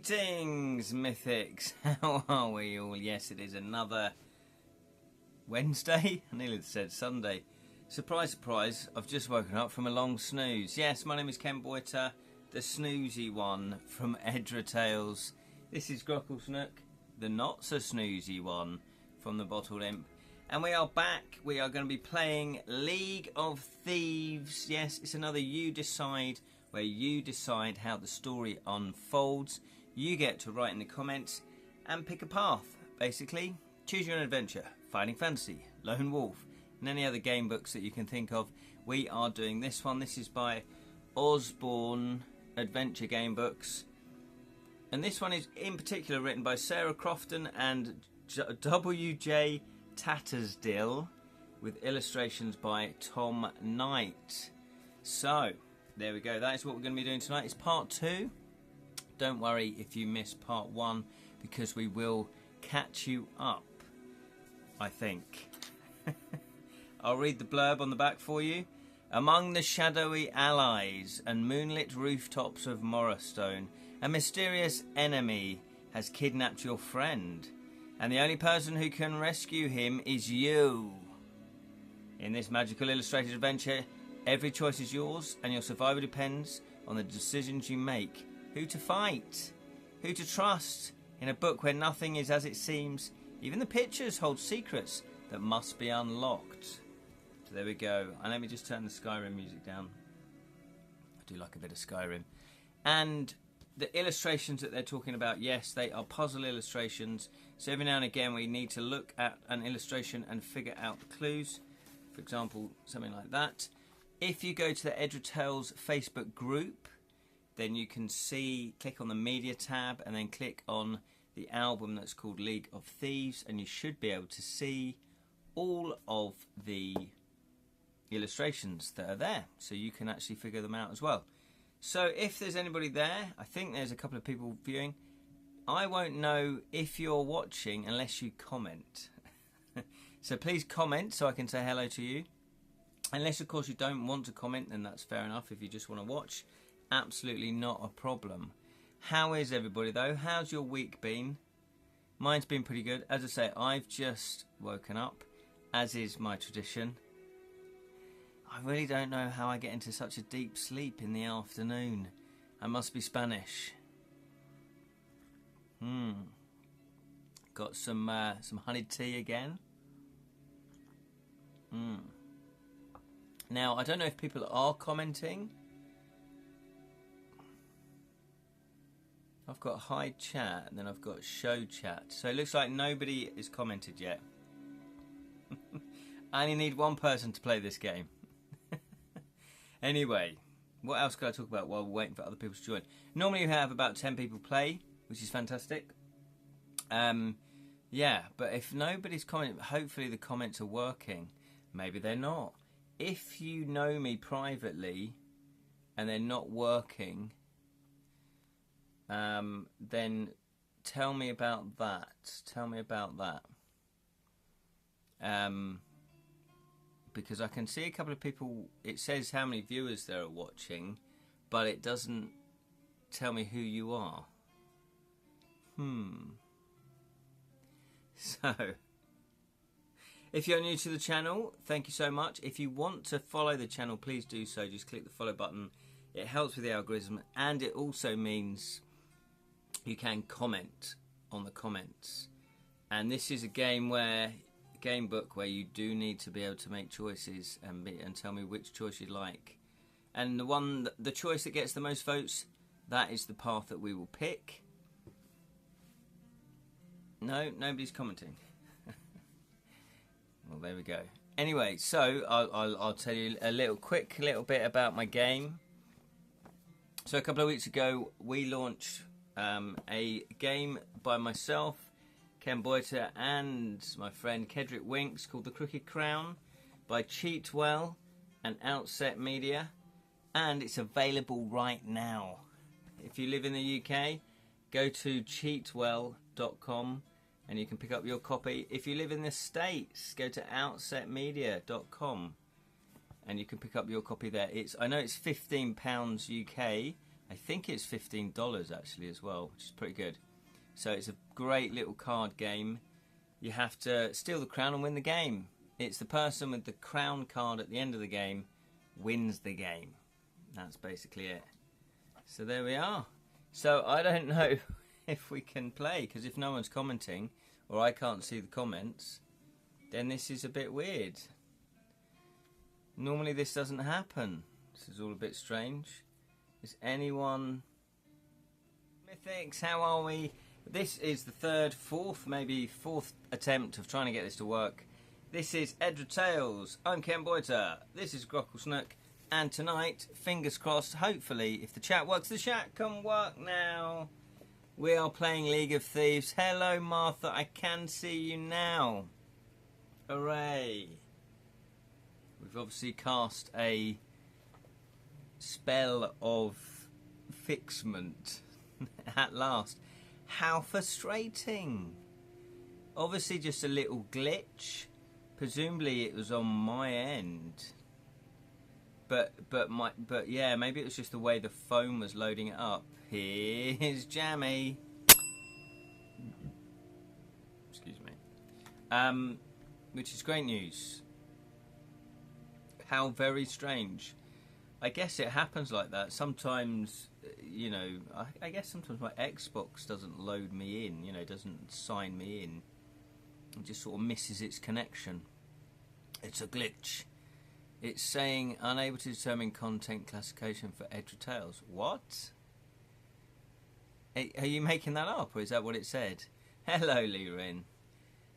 Greetings, Mythics. How are we all? Yes, it is another Wednesday. I nearly said Sunday. Surprise, surprise, I've just woken up from a long snooze. Yes, my name is Ken Boyter, the snoozy one from Edra Tales. This is Grocklesnook, the not so snoozy one from the Bottled Imp. And we are back. We are going to be playing League of Thieves. Yes, it's another You Decide, where you decide how the story unfolds. You get to write in the comments and pick a path, basically. Choose your own adventure, fighting fantasy, lone wolf, and any other game books that you can think of. We are doing this one. This is by Osborne Adventure Game Books. And this one is in particular written by Sarah Crofton and W.J. Tattersdill, with illustrations by Tom Knight. So, there we go. That is what we're going to be doing tonight. It's part 2. Don't worry if you miss part 1, because we will catch you up, I think. I'll read the blurb on the back for you. Among the shadowy allies and moonlit rooftops of Morrowstone, a mysterious enemy has kidnapped your friend, and the only person who can rescue him is you. In this magical illustrated adventure, every choice is yours, and your survival depends on the decisions you make. Who to fight, who to trust. In a book where nothing is as it seems, even the pictures hold secrets that must be unlocked. So there we go. And let me just turn the Skyrim music down. I do like a bit of Skyrim. And the illustrations that they're talking about, yes, they are puzzle illustrations. So every now and again we need to look at an illustration and figure out the clues. For example, something like that. If you go to the Edra Tales Facebook group, then you can see, click on the media tab and then click on the album that's called League of Thieves, and you should be able to see all of the illustrations that are there, so you can actually figure them out as well. So if there's anybody there, I think there's a couple of people viewing, I won't know if you're watching unless you comment. So please comment so I can say hello to you. Unless of course you don't want to comment, then that's fair enough. If you just want to watch, absolutely not a problem. How is everybody though? How's your week been? Mine's been pretty good. As I say, I've just woken up, as is my tradition. I really don't know how I get into such a deep sleep in the afternoon. I must be Spanish. Got some honeyed tea again. Now, I don't know if people are commenting. I've got hide chat and then I've got show chat. So it looks like nobody is commented yet. I only need one person to play this game. Anyway, what else could I talk about while we're waiting for other people to join? Normally you have about 10 people play, which is fantastic. Yeah, but if nobody's commenting, hopefully the comments are working. Maybe they're not. If you know me privately and they're not working, then tell me about that. Tell me about that. Because I can see a couple of people, it says how many viewers there are watching, but it doesn't tell me who you are. So, if you're new to the channel, thank you so much. If you want to follow the channel, please do so. Just click the follow button. It helps with the algorithm, and it also means you can comment on the comments. And this is a game book where you do need to be able to make choices and tell me which choice you'd like. And the choice that gets the most votes, that is the path that we will pick. No, nobody's commenting. Well, there we go. Anyway, so I'll tell you a little bit about my game. So a couple of weeks ago, we launched a game by myself, Ken Boyter, and my friend Kedrick Winks, called The Crooked Crown, by Cheatwell and Outset Media, and it's available right now. If you live in the UK, go to cheatwell.com and you can pick up your copy. If you live in the States, go to outsetmedia.com and you can pick up your copy there. I know it's £15 UK, I think it's $15 actually as well, which is pretty good. So it's a great little card game. You have to steal the crown and win the game. It's the person with the crown card at the end of the game wins the game. That's basically it. So there we are. So I don't know if we can play, because if no one's commenting or I can't see the comments, then this is a bit weird. Normally this doesn't happen. This is all a bit strange. Is anyone... Mythics, how are we? This is the third, fourth attempt of trying to get this to work. This is Edra Tales. I'm Ken Boyter. This is Grockle Snook. And tonight, fingers crossed, hopefully, if the chat works, the chat can work now. We are playing League of Thieves. Hello, Martha. I can see you now. Hooray. We've obviously cast a spell of fixment at last. How frustrating. Obviously just a little glitch. Presumably it was on my end. But yeah, maybe it was just the way the phone was loading it up. Here's Jammy. Excuse me. Which is great news. How very strange. I guess it happens like that. Sometimes, you know, I guess sometimes my Xbox doesn't load me in, you know, doesn't sign me in. It just sort of misses its connection. It's a glitch. It's saying unable to determine content classification for Edra Tales. What? Are you making that up, or is that what it said? Hello, Lee Rin.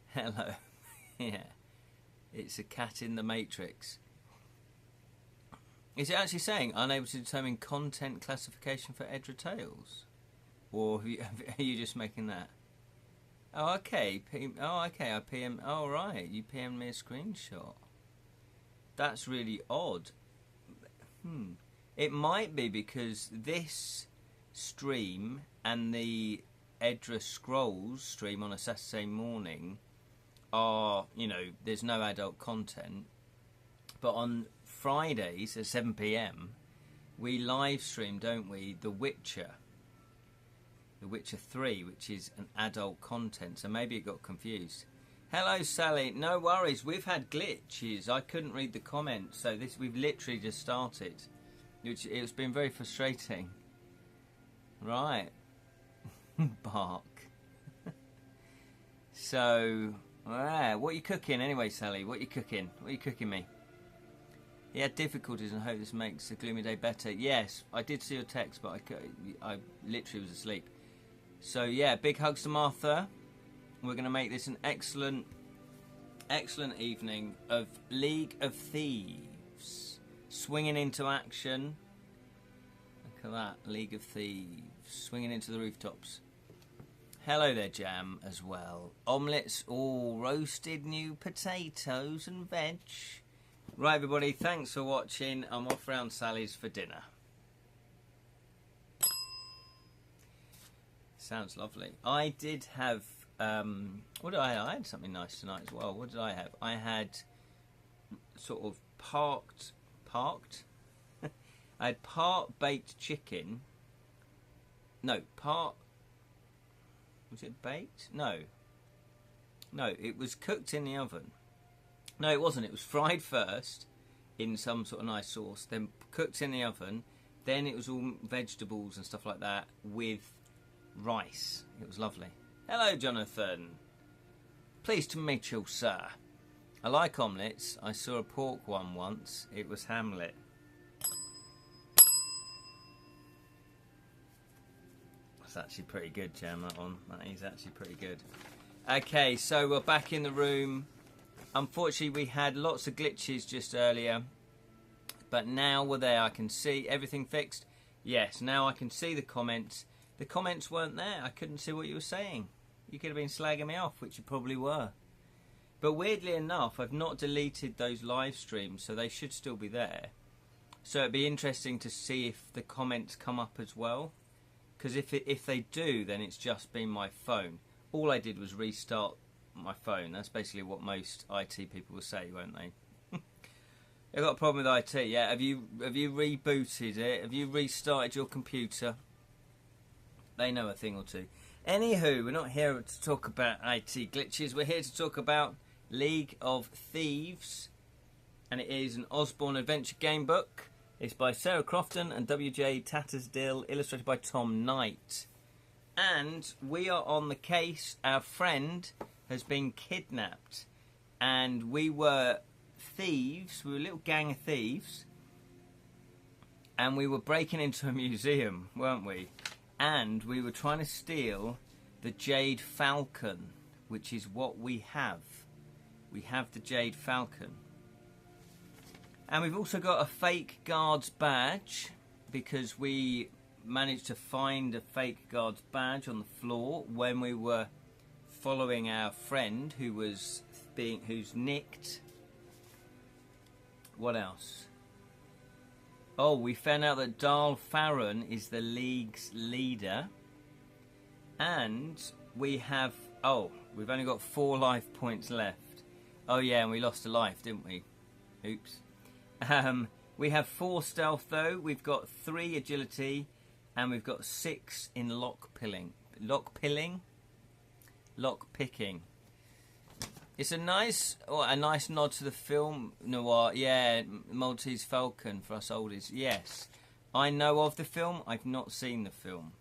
Hello. Yeah. It's a cat in the Matrix. Is it actually saying unable to determine content classification for Edra Tales? Or are you just making that? Oh, okay. I PM. Oh, right. You PM'd me a screenshot. That's really odd. It might be because this stream and the Edra Scrolls stream on a Saturday morning are, you know, there's no adult content. But on Fridays at 7 PM, we live stream, don't we, The Witcher 3, which is an adult content, so maybe it got confused. Hello, Sally. No worries, we've had glitches. I couldn't read the comments, so we've literally just started, which it's been very frustrating. Right. Bark. So, what are you cooking anyway, Sally? What are you cooking? What are you cooking me? He had difficulties and hope this makes a gloomy day better. Yes, I did see your text, but I literally was asleep. So yeah, big hugs to Martha. We're going to make this an excellent evening of League of Thieves. Swinging into action. Look at that, League of Thieves. Swinging into the rooftops. Hello there, Jam, as well. Omelettes, all roasted new potatoes and veg. Right, everybody, thanks for watching. I'm off round Sally's for dinner. Sounds lovely. I did have, what did I have? I had something nice tonight as well. What did I have? I had sort of parked? I had part baked chicken. No, was it baked? No, it was cooked in the oven. No, it wasn't. It was fried first in some sort of nice sauce, then cooked in the oven. Then it was all vegetables and stuff like that with rice. It was lovely. Hello, Jonathan. Pleased to meet you, sir. I like omelettes. I saw a pork one once. It was Hamlet. That's actually pretty good, Jam, that one. That is actually pretty good. Okay, so we're back in the room. Unfortunately, we had lots of glitches just earlier, but now we're there. I can see everything fixed. Yes, now I can see the comments. The comments weren't there. I couldn't see what you were saying. You could have been slagging me off, which you probably were. But weirdly enough, I've not deleted those live streams, so they should still be there. So it'd be interesting to see if the comments come up as well. Because if they do, then it's just been my phone. All I did was restart my phone. That's basically what most IT people will say, won't they? I've got a problem with IT. Yeah, have you rebooted it? Have you restarted your computer? They know a thing or two. Anywho, we're not here to talk about IT glitches. We're here to talk about League of Thieves, and it is an Osborne adventure game book. It's by Sarah Crofton and W.J. Tattersdill, illustrated by Tom Knight. And we are on the case. Our friend has been kidnapped, and we were thieves. We were a little gang of thieves, and we were breaking into a museum, weren't we? And we were trying to steal the Jade Falcon, which is what we have. We have the Jade Falcon. And we've also got a fake guard's badge, because we managed to find a fake guard's badge on the floor when we were following our friend who's nicked. What else? Oh, we found out that Darl Farron is the League's leader. And we have... Oh, we've only got 4 life points left. Oh yeah, and we lost a life, didn't we? Oops. We have 4 stealth though. We've got 3 agility. And we've got 6 in lockpicking. It's a nice nod to the film noir. Yeah, Maltese Falcon for us oldies. Yes, I know of the film. I've not seen the film.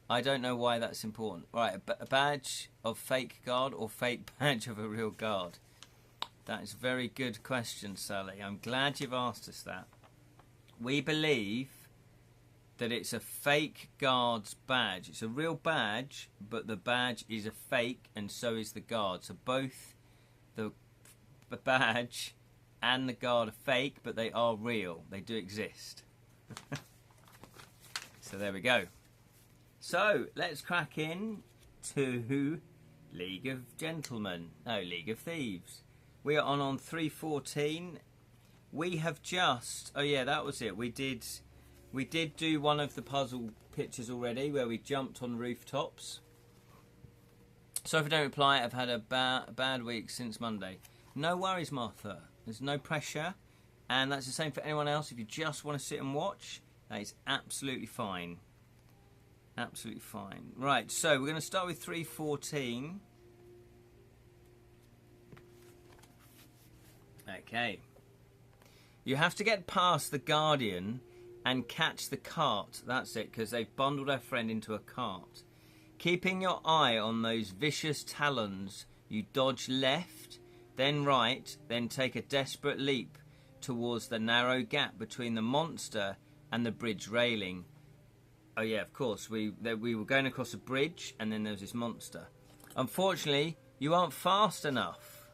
I don't know why that's important. Right, a badge of fake guard or fake badge of a real guard? That is a very good question, Sally. I'm glad you've asked us that. We believe that it's a fake guard's badge. It's a real badge, but the badge is a fake, and so is the guard. So both the badge and the guard are fake, but they are real. They do exist. So there we go. So let's crack in to League of League of Thieves. We are on 314. We have just... Oh yeah, that was it. We did do one of the puzzle pictures already, where we jumped on rooftops. So if I don't reply, I've had a bad week since Monday. No worries, Martha. There's no pressure. And that's the same for anyone else. If you just want to sit and watch, that is absolutely fine. Absolutely fine. Right, so we're going to start with 314. Okay. You have to get past the Guardian and catch the cart. That's it, because they've bundled our friend into a cart. Keeping your eye on those vicious talons, you dodge left, then right, then take a desperate leap towards the narrow gap between the monster and the bridge railing. Oh yeah, of course, we were going across a bridge, and then there was this monster. Unfortunately, you aren't fast enough.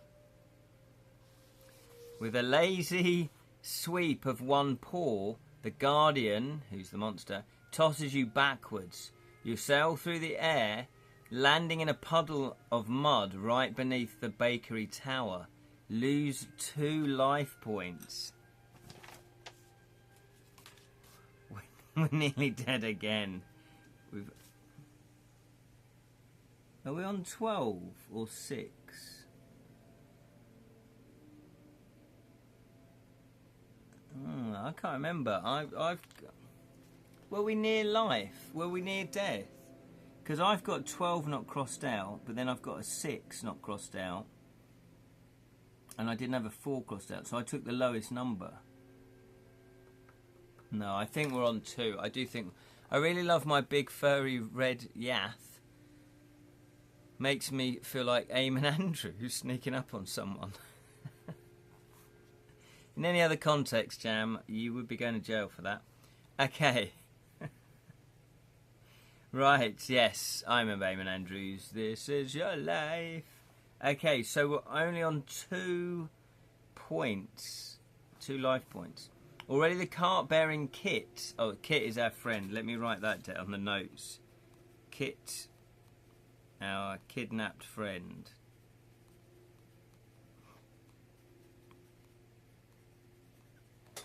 With a lazy sweep of one paw, the Guardian, who's the monster, tosses you backwards. You sail through the air, landing in a puddle of mud right beneath the bakery tower. Lose 2 life points. We're nearly dead again. Are we on 12 or 6? I can't remember. Were we near life? Were we near death? Because I've got 12 not crossed out, but then I've got a 6 not crossed out. And I didn't have a 4 crossed out, so I took the lowest number. No, I think we're on 2. I do think... I really love my big furry red yath. Makes me feel like Eamon Andrews sneaking up on someone. In any other context, Jam, you would be going to jail for that. Okay. Right, yes, I remember Eamon Andrews. This is your life. Okay, so we're only on 2 points. 2 life points. Already the cart-bearing Kit. Oh, Kit is our friend. Let me write that down on the notes. Kit, our kidnapped friend.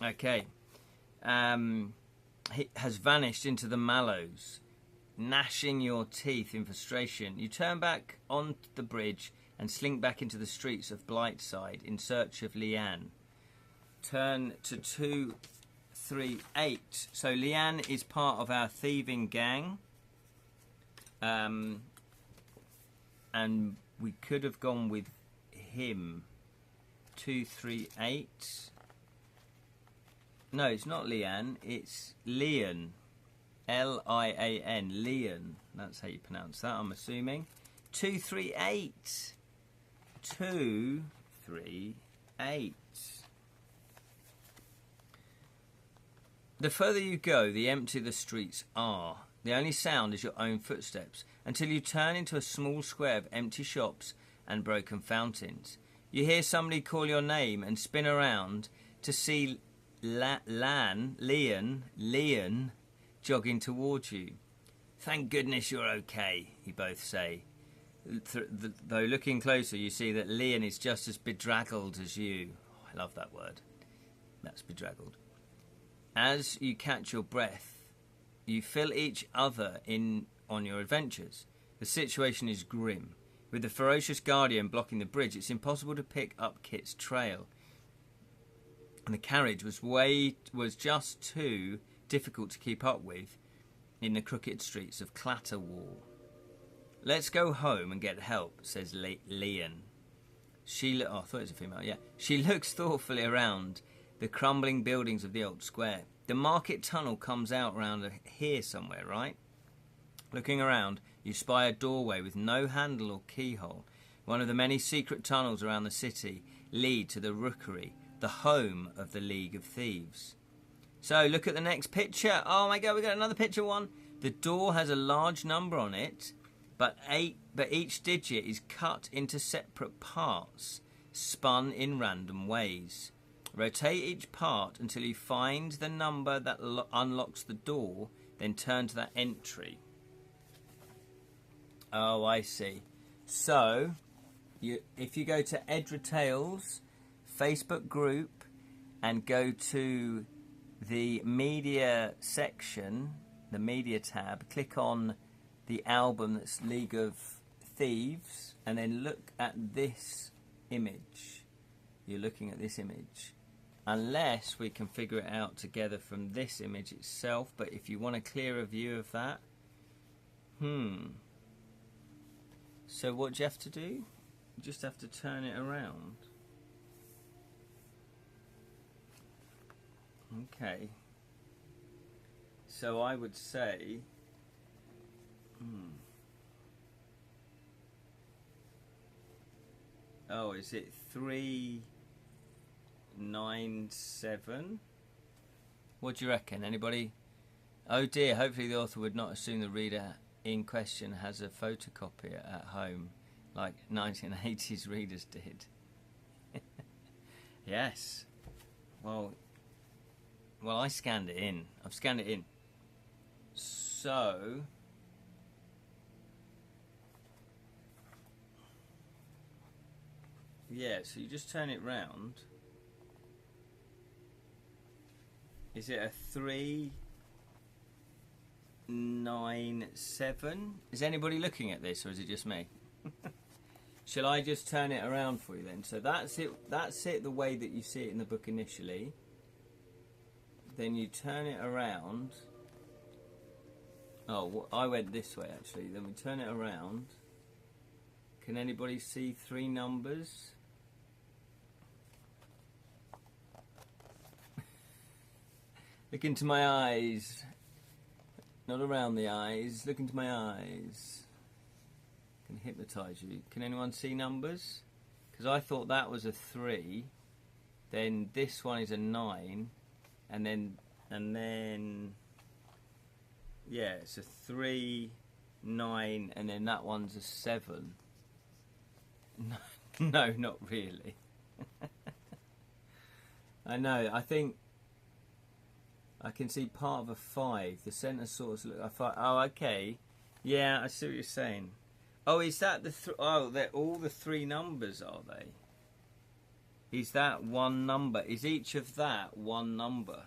Okay. He has vanished into the mallows, gnashing your teeth in frustration. You turn back on the bridge and slink back into the streets of Blightside in search of Leanne. turn to 238. So Leanne is part of our thieving gang. And we could have gone with him. 238. No, it's not Leanne, it's Leon. L-I-A-N, Leon. That's how you pronounce that, I'm assuming. 238. 238. The further you go, the emptier the streets are. The only sound is your own footsteps, until you turn into a small square of empty shops and broken fountains. You hear somebody call your name and spin around to see Leon, jogging towards you. Thank goodness you're okay, you both say. Though looking closer, you see that Leon is just as bedraggled as you. Oh, I love that word. That's bedraggled. As you catch your breath, you fill each other in on your adventures. The situation is grim. With the ferocious guardian blocking the bridge, it's impossible to pick up Kit's trail. And the carriage was just too difficult to keep up with in the crooked streets of Clatterwall. Let's go home and get help, says Leon. I thought it was a female, yeah. She looks thoughtfully around the crumbling buildings of the old square. The market tunnel comes out round here somewhere, right? Looking around, you spy a doorway with no handle or keyhole. One of the many secret tunnels around the city lead to the Rookery, the home of the League of Thieves. So, look at the next picture. Oh my god, we got another picture one. The door has a large number on it, but each digit is cut into separate parts, spun in random ways. Rotate each part until you find the number that unlocks the door, then turn to that entry. Oh, I see. So, if you go to Edra Tales Facebook group and go to the media section, the media tab, click on the album that's League of Thieves, and then look at this image. You're looking at this image. Unless we can figure it out together from this image itself, but if you want a clearer view of that, so what do you have to do? You just have to turn it around. Okay. So I would say, oh, is it 397? What do you reckon? Anybody? Oh dear, hopefully the author would not assume the reader in question has a photocopier at home like 1980s readers did. Yes. Well, I scanned it in. I've scanned it in. So, yeah, so you just turn it round. Is it a 397? Is anybody looking at this, or is it just me? Shall I just turn it around for you then? So that's it. That's it the way that you see it in the book initially. Then you turn it around. Oh, I went this way actually. Then we turn it around. Can anybody see three numbers? Look into my eyes. Not around the eyes. Look into my eyes. I can hypnotise you. Can anyone see numbers? Because I thought that was a 3. Then this one is a 9. And then yeah, it's a 3, 9, and then that one's a 7. No, not really. I know. I think I can see part of a 5. The centre sort of look. Oh, okay. Yeah, I see what you're saying. Oh, is that the? Oh, they're all the 3 numbers, are they? Is that one number? Is each of that one number?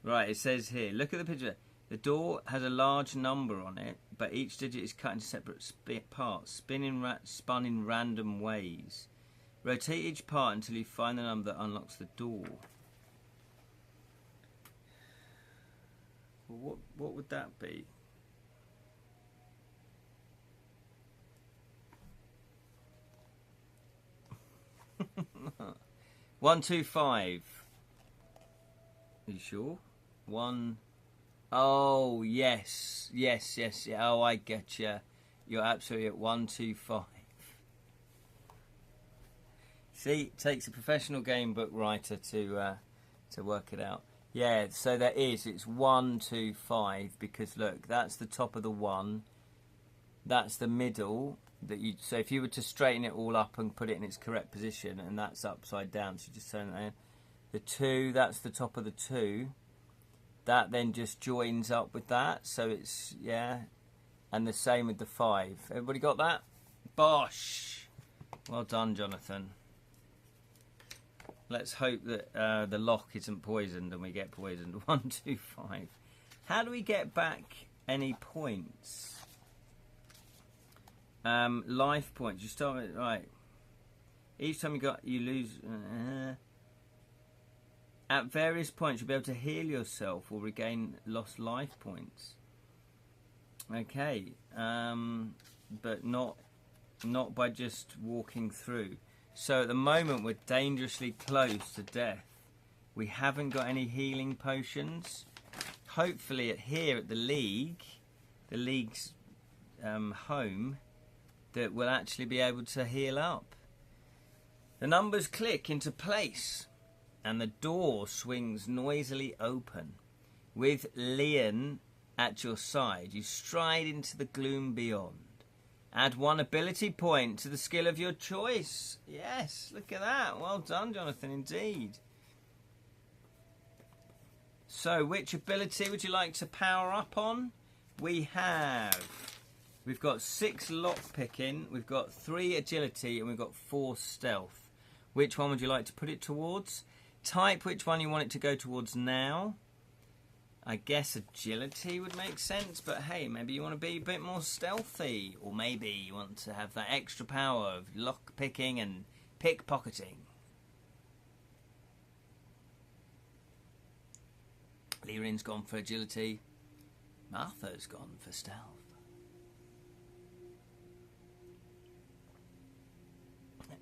Right, it says here, look at the picture. The door has a large number on it, but each digit is cut into separate parts, spun in random ways. Rotate each part until you find the number that unlocks the door. Well, what would that be? One, 2, 5. Are you sure? 1. Oh yes. Oh, I get you. You're absolutely at 1, 2, 5. See, it takes a professional game book writer to work it out. Yeah, so there is. It's 1, 2, 5 because look, that's the top of the 1. That's the middle. So if you were to straighten it all up and put it in its correct position, and that's upside down, so you just turn it in. The 2, that's the top of the 2. That then just joins up with that, so it's, yeah. And the same with the 5. Everybody got that? Bosh! Well done, Jonathan. Let's hope that the lock isn't poisoned and we get poisoned. 1, 2, 5. How do we get back any points? Life points. You start with, right. Each time you lose. At various points, you'll be able to heal yourself or regain lost life points. Okay, but not by just walking through. So at the moment, we're dangerously close to death. We haven't got any healing potions. Hopefully, here at the League's home, that we'll actually be able to heal up. The numbers click into place, and the door swings noisily open. With Leon at your side, you stride into the gloom beyond. Add 1 ability point to the skill of your choice. Yes, look at that. Well done, Jonathan, indeed. So, which ability would you like to power up on? We've got 6 lockpicking, we've got 3 agility, and we've got 4 stealth. Which one would you like to put it towards? Type which one you want it to go towards now. I guess agility would make sense, but hey, maybe you want to be a bit more stealthy, or maybe you want to have that extra power of lockpicking and pickpocketing. Lyrin's gone for agility. Martha's gone for stealth.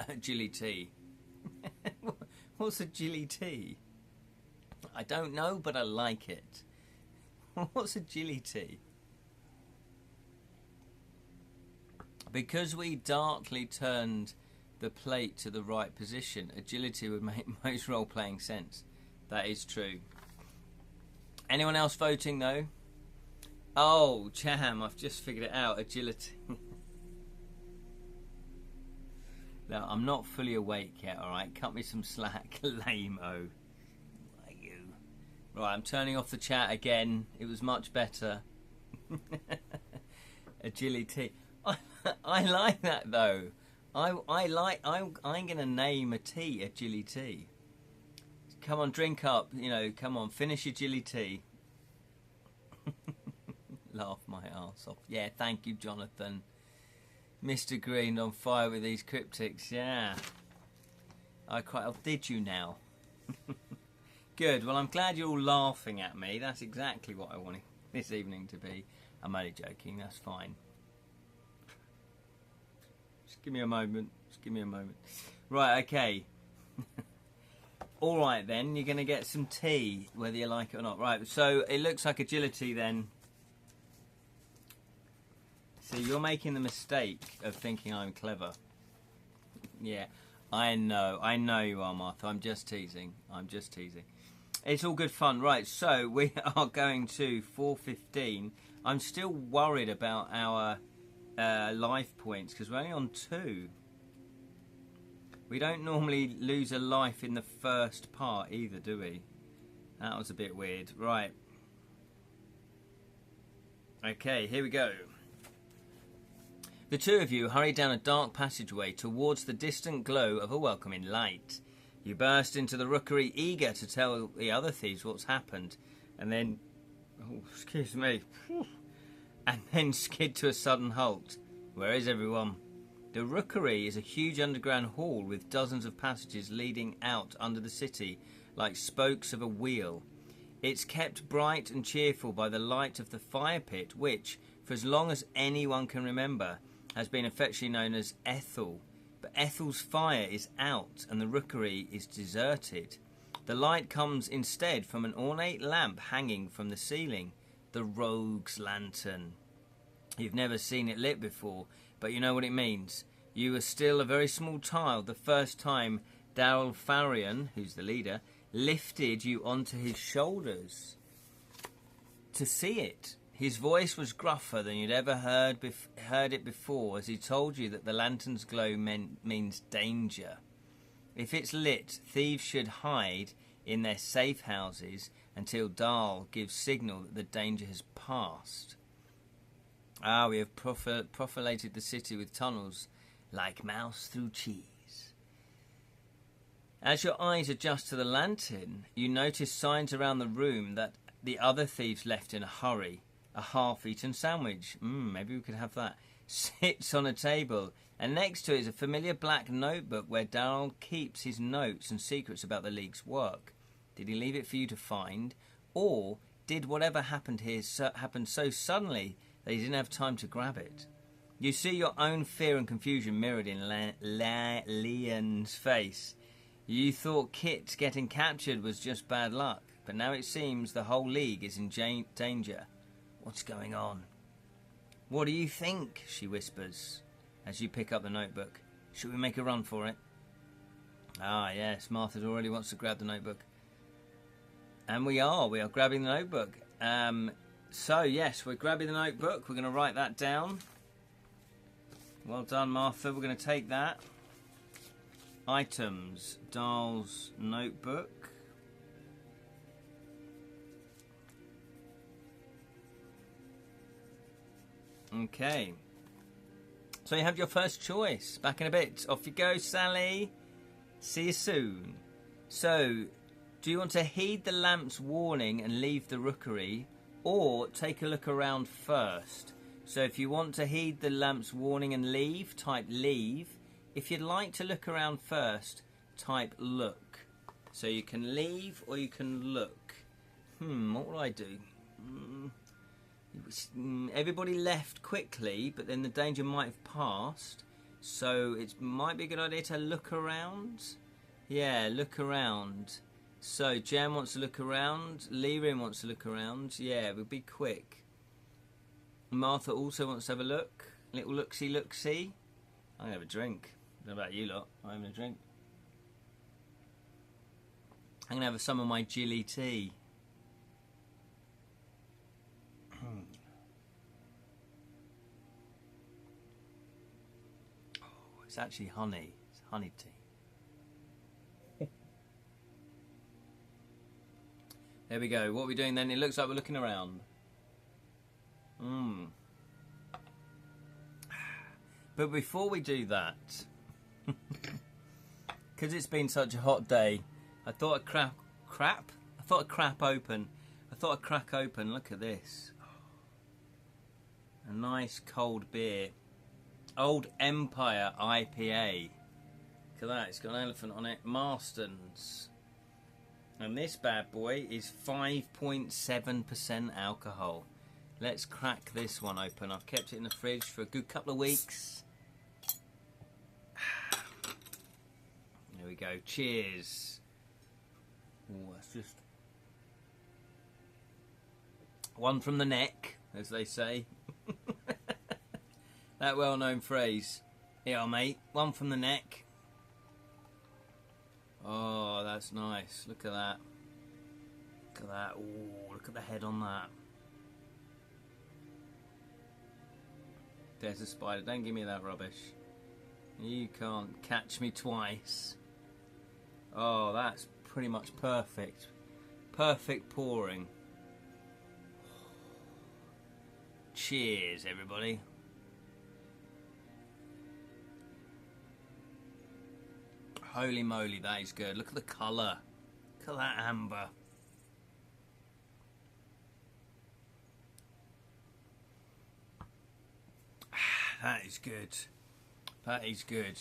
Agility. What's agility? I don't know, but I like it. What's agility? Because we darkly turned the plate to the right position, agility would make most role-playing sense. That is true. Anyone else voting, though? Oh, Cham, I've just figured it out. Agility. No, I'm not fully awake yet, alright? Cut me some slack, lame-o. Like you. Right, I'm turning off the chat again. It was much better. Agility. I like that, though. I'm going to name a tea agility. Come on, drink up. You know, come on, finish your agility. Laugh my arse off. Yeah, thank you, Jonathan. Mr. Green on fire with these cryptics, yeah. Oh, did you now? Good, well I'm glad you're all laughing at me. That's exactly what I wanted this evening to be. I'm only joking, that's fine. Just give me a moment, Right, okay. Alright then, you're going to get some tea, whether you like it or not. Right, so it looks like agility then. See, you're making the mistake of thinking I'm clever. Yeah, I know you are, Martha. I'm just teasing. It's all good fun. Right, so we are going to 4:15. I'm still worried about our life points because we're only on 2. We don't normally lose a life in the first part either, do we? That was a bit weird. Right. Okay, here we go. The 2 of you hurry down a dark passageway towards the distant glow of a welcoming light. You burst into the rookery, eager to tell the other thieves what's happened, and then... Oh, excuse me. And then skid to a sudden halt. Where is everyone? The rookery is a huge underground hall with dozens of passages leading out under the city like spokes of a wheel. It's kept bright and cheerful by the light of the fire pit, which, for as long as anyone can remember, has been affectionately known as Ethel. But Ethel's fire is out and the rookery is deserted. The light comes instead from an ornate lamp hanging from the ceiling, the rogue's lantern. You've never seen it lit before, but you know what it means. You were still a very small child the first time Darrell Farian, who's the leader, lifted you onto his shoulders to see it. His voice was gruffer than you'd ever heard it before as he told you that the lantern's glow means danger. If it's lit, thieves should hide in their safe houses until Dahl gives signal that the danger has passed. We have profilated the city with tunnels like mouse through cheese. As your eyes adjust to the lantern, you notice signs around the room that the other thieves left in a hurry. A half-eaten sandwich, maybe we could have that, sits on a table, and next to it is a familiar black notebook where Darrell keeps his notes and secrets about the League's work. Did he leave it for you to find, or did whatever happened here happen so suddenly that he didn't have time to grab it? You see your own fear and confusion mirrored in Leon's face. You thought Kit getting captured was just bad luck, but now it seems the whole League is in danger. What's going on? What do you think? She whispers as you pick up the notebook. Should we make a run for it? Ah, yes, Martha already wants to grab the notebook. And we are grabbing the notebook. So, yes, we're grabbing the notebook. We're going to write that down. Well done, Martha. We're going to take that. Items. Dahl's notebook. Okay. So you have your first choice. Back in a bit. Off you go, Sally. See you soon. So, do you want to heed the lamp's warning and leave the rookery, or take a look around first? So if you want to heed the lamp's warning and leave, type leave. If you'd like to look around first, type look. So you can leave or you can look. What will I do? Everybody left quickly, but then the danger might have passed. So it might be a good idea to look around. Yeah, look around. So Jan wants to look around. Lirin wants to look around. Yeah, we'll be quick. Martha also wants to have a look. Little looksy. I'm going to have a drink. I don't know about you lot. I'm having a drink. I'm going to have some of my Jilly tea. It's actually honey. It's honey tea. There we go. What are we doing then? It looks like we're looking around. But before we do that, because it's been such a hot day, I thought I'd crack open. Look at this. A nice cold beer. Old Empire IPA. Look at that, it's got an elephant on it. Marston's. And this bad boy is 5.7% alcohol. Let's crack this one open. I've kept it in the fridge for a good couple of weeks. There we go. Cheers. Oh, that's just one from the neck, as they say. That well-known phrase. Yeah, mate. One from the neck. Oh, that's nice. Look at that. Look at that. Oh, look at the head on that. There's a spider. Don't give me that rubbish. You can't catch me twice. Oh, that's pretty much perfect. Perfect pouring. Cheers, everybody. Holy moly, that is good. Look at the colour. Look at that amber. That is good. That is good.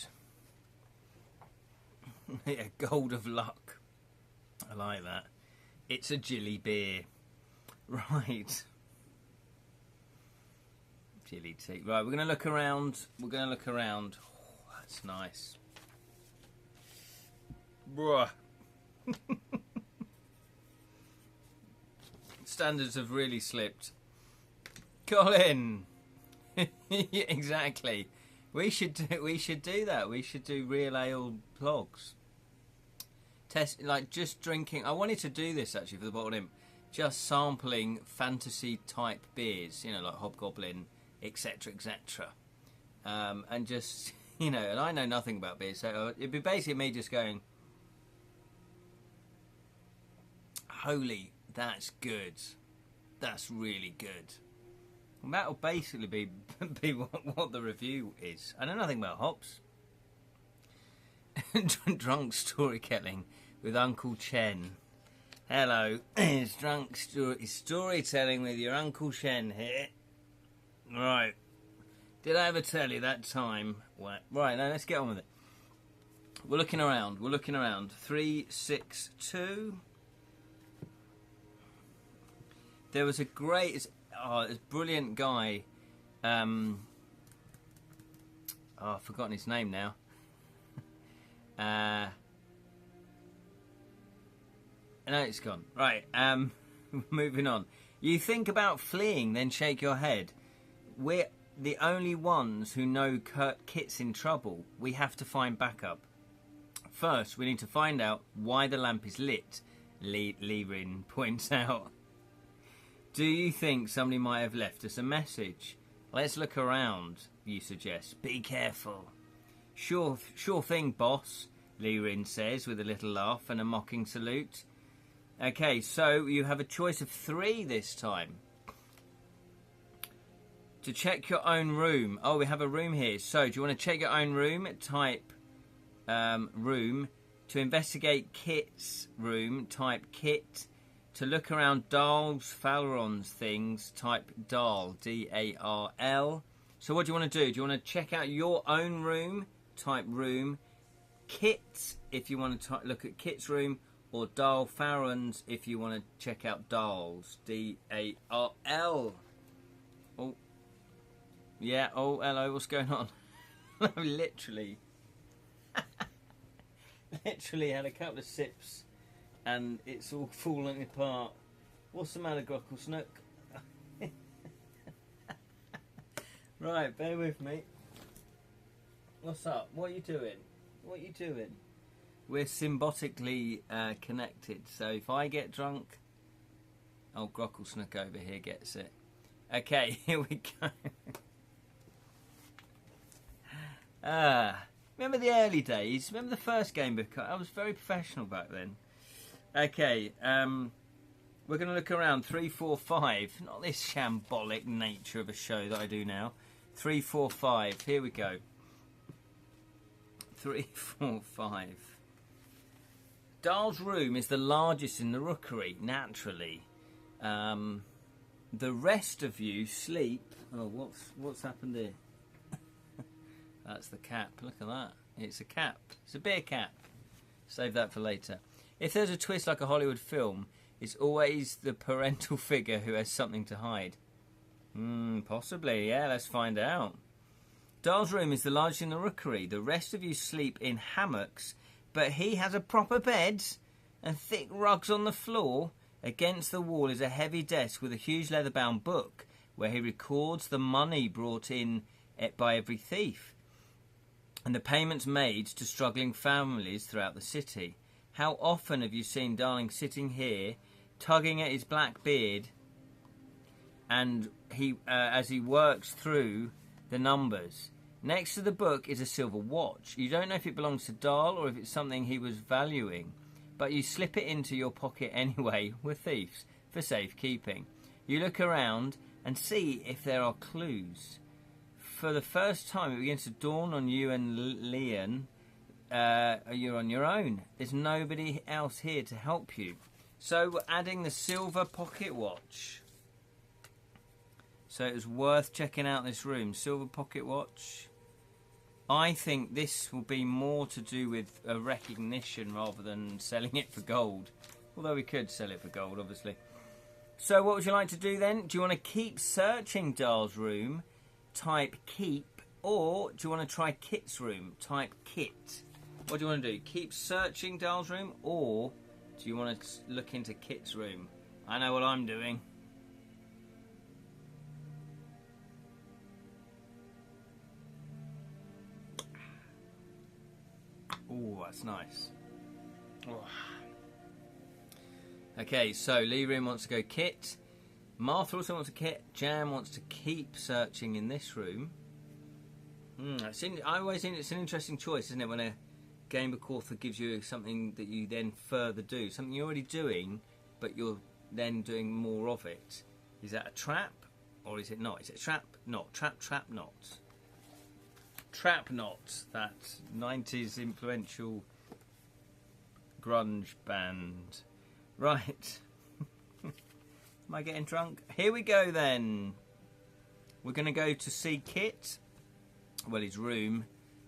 Yeah, gold of luck. I like that. It's a Jilly beer. Right. Jilly tea. Right, we're going to look around. We're going to look around. Oh, that's nice. Bruh. Standards have really slipped. Colin. Exactly. We should do that. We should do real ale blogs. Test, like, just drinking. I wanted to do this actually for the bottle imp. Just sampling fantasy type beers, you know, like Hobgoblin, etc., etc. And just, you know, and I know nothing about beer, so it'd be basically me just going, holy, that's good. That's really good. And that'll basically be what the review is. I know nothing about hops. Drunk storytelling with Uncle Chen. Hello, it's drunk storytelling with your Uncle Chen here. Right. Did I ever tell you that time? Right, now let's get on with it. We're looking around. 362. There was a great, brilliant guy. I've forgotten his name now. No, it's gone. Right, moving on. You think about fleeing, then shake your head. We're the only ones who know Kit's in trouble. We have to find backup. First, we need to find out why the lamp is lit, Lirin points out. Do you think somebody might have left us a message? Let's look around, you suggest. Be careful. Sure thing, boss, Lirin says with a little laugh and a mocking salute. Okay, so you have a choice of 3 this time. To check your own room. Oh, we have a room here. So, do you want to check your own room? Type room. To investigate Kit's room, type Kit. To look around Darl's, Falron's things, type Darl, D-A-R-L. So what do you want to do? Do you want to check out your own room? Type room. Kit, if you want to look at Kit's room. Or Darl Farron's if you want to check out Darl's. D-A-R-L. Oh. Yeah, oh, hello, what's going on? Literally had a couple of sips and it's all falling apart. What's the matter, Grockle Snook? Right, bear with me. What's up? What are you doing? We're symbiotically connected, so if I get drunk... Oh, Grockle Snook over here gets it. Okay, here we go. Remember the early days? Remember the first game book? I was very professional back then. Okay, we're going to look around. 3, 4, 5. Not this shambolic nature of a show that I do now. 3, 4, 5. Here we go. 3, 4, 5. Darl's room is the largest in the rookery, naturally. The rest of you sleep... Oh, what's happened here? That's the cap. Look at that. It's a cap. It's a beer cap. Save that for later. If there's a twist like a Hollywood film, it's always the parental figure who has something to hide. Possibly. Yeah, let's find out. Darl's room is the largest in the rookery. The rest of you sleep in hammocks, but he has a proper bed and thick rugs on the floor. Against the wall is a heavy desk with a huge leather-bound book where he records the money brought in by every thief and the payments made to struggling families throughout the city. How often have you seen Darling sitting here, tugging at his black beard, and he as he works through the numbers? Next to the book is a silver watch. You don't know if it belongs to Darl or if it's something he was valuing, but you slip it into your pocket anyway with thieves for safekeeping. You look around and see if there are clues. For the first time, it begins to dawn on you and Leon. You're on your own. There's nobody else here to help you. So we're adding the silver pocket watch. So it was worth checking out this room. Silver pocket watch. I think this will be more to do with a recognition rather than selling it for gold. Although we could sell it for gold, obviously. So what would you like to do then? Do you want to keep searching Dar's room? Type keep. Or do you want to try Kit's room? Type kit. What do you want to do? Keep searching Dar's room? Or do you want to look into Kit's room? I know what I'm doing. Oh, that's nice. Oh. Okay, so Lee Room wants to go Kit. Martha also wants a Kit. Jam wants to keep searching in this room. I always think it's an interesting choice, isn't it, when a game book author gives you something that you then further do. Something you're already doing, but you're then doing more of it. Is that a trap, or is it not? Is it a trap? Not. Trap, not. Trap Not, that 90s influential grunge band. Right. Am I getting drunk? Here we go then. We're going to go to see Kit. Well, his room,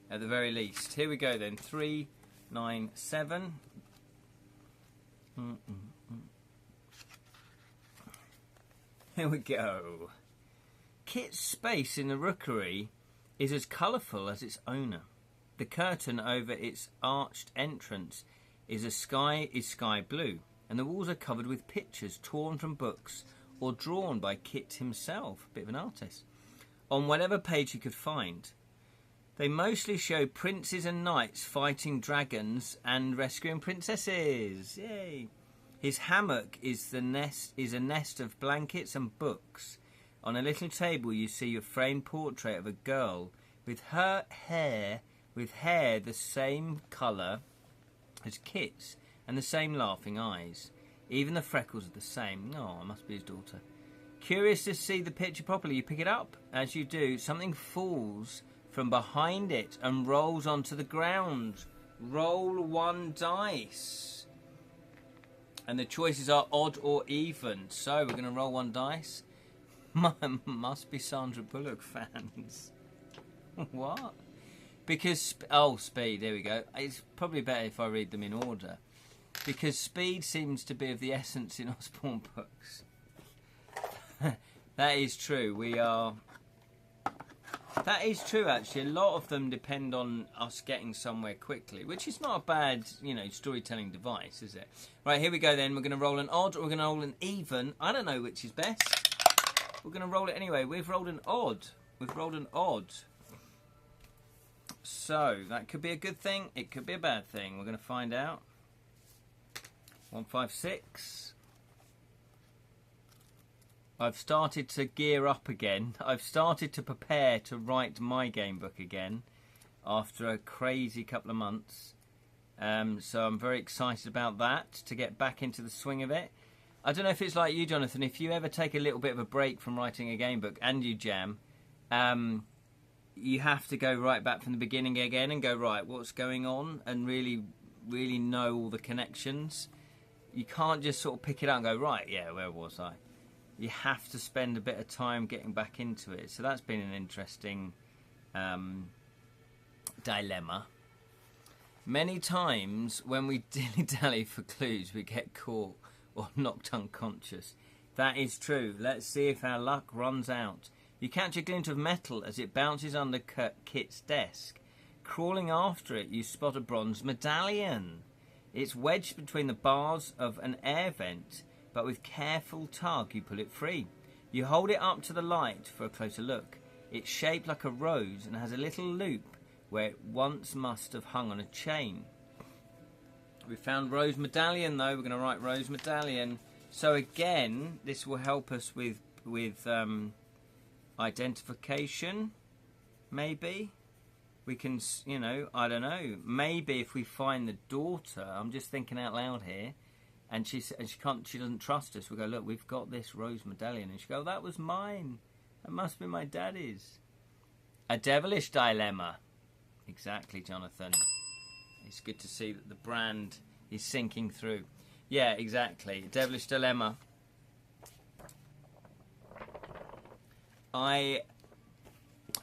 at the very least. Here we go then. 397. Here we go. Kit's space in the rookery is as colourful as its owner. The curtain over its arched entrance is sky blue, and the walls are covered with pictures torn from books or drawn by Kit himself, a bit of an artist, on whatever page he could find. They mostly show princes and knights fighting dragons and rescuing princesses. Yay! His hammock is a nest of blankets and books. On a little table you see a framed portrait of a girl with hair the same colour as Kit's and the same laughing eyes. Even the freckles are the same. Oh, it must be his daughter. Curious to see the picture properly, you pick it up. As you do, something falls from behind it and rolls onto the ground. Roll one dice. And the choices are odd or even. So we're going to roll one dice. Must be Sandra Bullock fans. What? Because... Oh, speed. There we go. It's probably better if I read them in order. Because speed seems to be of the essence in Osborne books. That is true. We are... That is true, actually. A lot of them depend on us getting somewhere quickly, which is not a bad, storytelling device, is it? Right, here we go then. We're going to roll an odd or we're going to roll an even. I don't know which is best. We're going to roll it anyway. We've rolled an odd. So, that could be a good thing. It could be a bad thing. We're going to find out. 156. I've started to gear up again. I've started to prepare to write my game book again after a crazy couple of months. So I'm very excited about that, to get back into the swing of it. I don't know if it's like you, Jonathan, if you ever take a little bit of a break from writing a game book, and you Jam, you have to go right back from the beginning again and go, right, what's going on, and really, really know all the connections. You can't just sort of pick it up and go, right, yeah, where was I? You have to spend a bit of time getting back into it. So that's been an interesting dilemma. Many times when we dilly-dally for clues, we get caught or knocked unconscious. That is true. Let's see if our luck runs out. You catch a glint of metal as it bounces under Kit's desk. Crawling after it, you spot a bronze medallion. It's wedged between the bars of an air vent, but with careful tug you pull it free. You hold it up to the light for a closer look. It's shaped like a rose and has a little loop where it once must have hung on a chain. We found Rose Medallion though. We're going to write Rose Medallion. So again, this will help us with identification. Maybe we can, I don't know. Maybe if we find the daughter, I'm just thinking out loud here, and she doesn't trust us. We go, look, we've got this Rose Medallion, and she go, that was mine. That must be my daddy's. A devilish dilemma. Exactly, Jonathan. It's good to see that the brand is sinking through. Yeah, exactly. Devilish dilemma.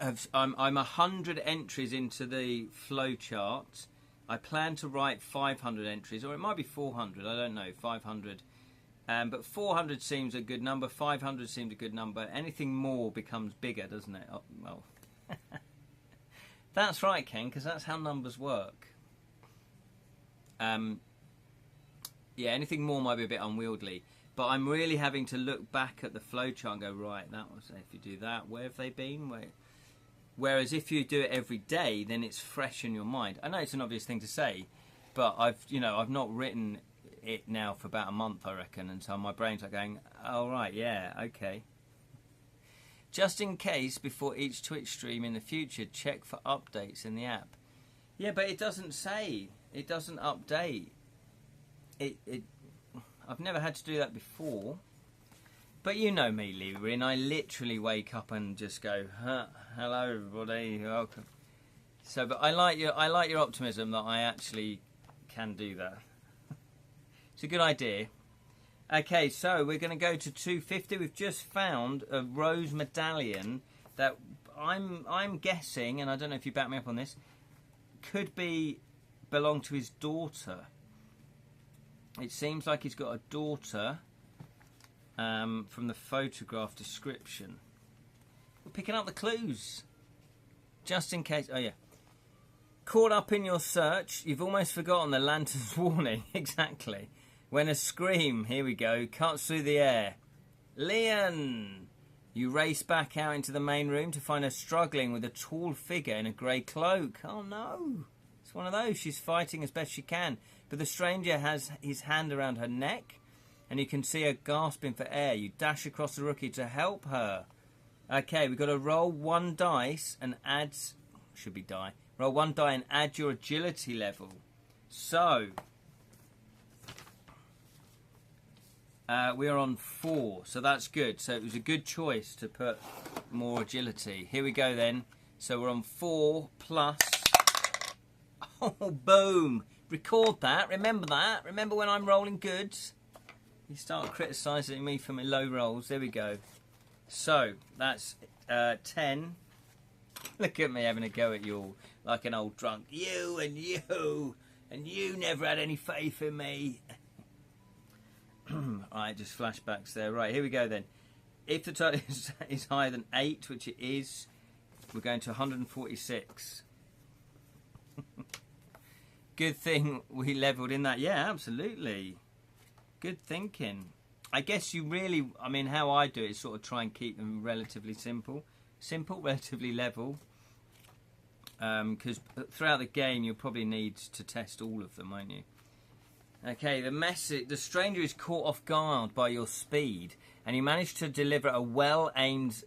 I'm 100 entries into the flowchart. I plan to write 500 entries, or it might be 400. I don't know. 500. But 400 seems a good number. 500 seems a good number. Anything more becomes bigger, doesn't it? Oh, well, that's right, Ken, because that's how numbers work. Yeah, anything more might be a bit unwieldy. But I'm really having to look back at the flowchart and go, right, that was, if you do that, where have they been? Whereas if you do it every day, then it's fresh in your mind. I know it's an obvious thing to say, but I've not written it now for about a month, I reckon, and so my brain's like going, oh right, yeah, okay. Just in case, before each Twitch stream in the future, check for updates in the app. Yeah, but it doesn't say. It doesn't update. I've never had to do that before. But you know me, Lerin. I literally wake up and just go, hello everybody, welcome. So, but I like your optimism that I actually can do that. It's a good idea. Okay, so we're going to go to 250. We've just found a rose medallion that I'm guessing, and I don't know if you back me up on this, could belong to his daughter. It seems like he's got a daughter from the photograph description. We're picking up the clues. Just in case. Oh, yeah. Caught up in your search, you've almost forgotten the lantern's warning. Exactly. When a scream, here we go, cuts through the air. Leon! You race back out into the main room to find her struggling with a tall figure in a grey cloak. Oh, no. It's one of those. She's fighting as best she can. But the stranger has his hand around her neck, and you can see her gasping for air. You dash across the rookie to help her. Okay, we've got to roll one dice and add... Should be die. Roll one die and add your agility level. So... we are on 4, so that's good. So it was a good choice to put more agility. Here we go then. So we're on 4 plus... Oh, boom! Record that. Remember that. Remember when I'm rolling goods? You start criticising me for my low rolls. There we go. So that's 10. Look at me having a go at you all like an old drunk. You and you never had any faith in me. Alright, just flashbacks there. Right, here we go then. If the total is higher than 8, which it is, we're going to 146. Good thing we levelled in that. Yeah, absolutely. Good thinking. I guess you really, I mean, how I do it is sort of try and keep them relatively simple. Simple, relatively level. Because throughout the game you'll probably need to test all of them, won't you? Okay, the stranger is caught off guard by your speed, and you manage to deliver a well-aimed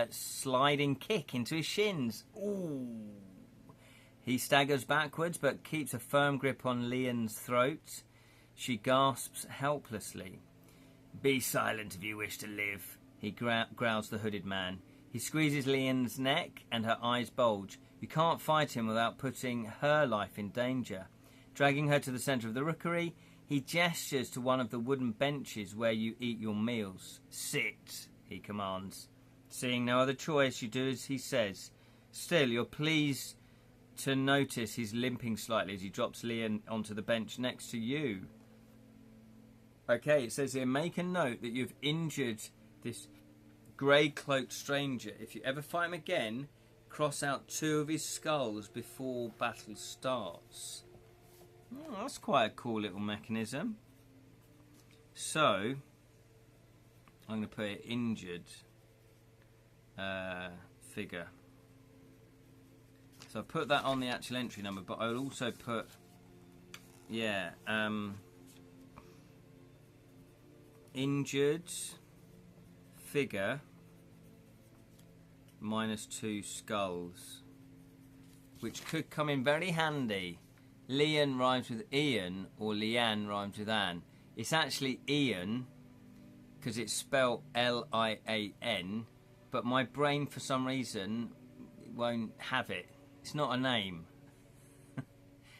sliding kick into his shins. Ooh. He staggers backwards, but keeps a firm grip on Leon's throat. She gasps helplessly. Be silent if you wish to live, he growls the hooded man. He squeezes Leon's neck, and her eyes bulge. You can't fight him without putting her life in danger. Dragging her to the centre of the rookery, he gestures to one of the wooden benches where you eat your meals. Sit, he commands. Seeing no other choice, you do as he says. Still, you're pleased to notice he's limping slightly as he drops Leon onto the bench next to you. Okay, it says here, make a note that you've injured this grey-cloaked stranger. If you ever fight him again, cross out 2 of his skulls before battle starts. Oh, that's quite a cool little mechanism. So, I'm going to put it injured figure. So I put that on the actual entry number, but I'll also put, yeah, injured figure -2 skulls, which could come in very handy. Leon rhymes with Ian, or Leanne rhymes with Anne. It's actually Ian, because it's spelled L-I-A-N, but my brain, for some reason, won't have it. It's not a name.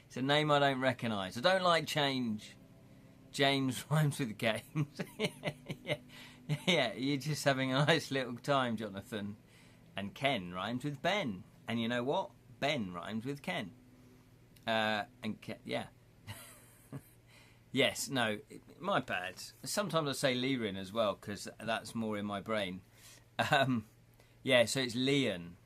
It's a name I don't recognise. I don't like change. James rhymes with games. Yeah, you're just having a nice little time, Jonathan. And Ken rhymes with Ben. And you know what? Ben rhymes with Ken. Yeah. Yes, no, my bad. Sometimes I say Lirin as well, because that's more in my brain. Yeah, so it's Leon.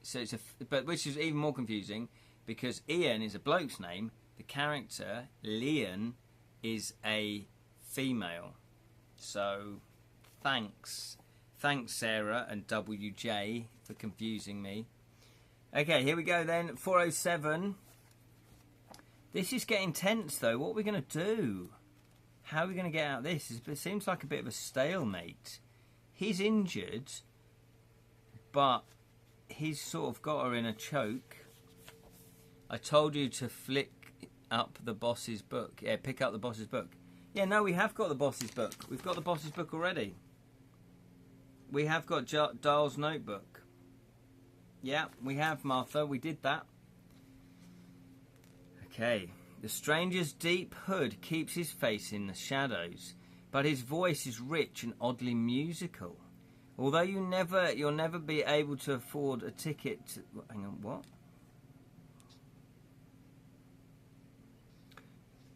So it's but which is even more confusing, because Ian is a bloke's name. The character, Leon, is a female. So, thanks. Thanks, Sarah and WJ, for confusing me. Okay, here we go then. 407. This is getting tense, though. What are we going to do? How are we going to get out of this? It seems like a bit of a stalemate. He's injured, but he's sort of got her in a choke. I told you to flick up the boss's book. Yeah, pick up the boss's book. Yeah, no, we have got the boss's book. We've got the boss's book already. We have got Dahl's notebook. Yeah, we have, Martha. We did that. Okay. The stranger's deep hood keeps his face in the shadows, but his voice is rich and oddly musical. Although you'll never be able to afford a ticket to... Hang on, what?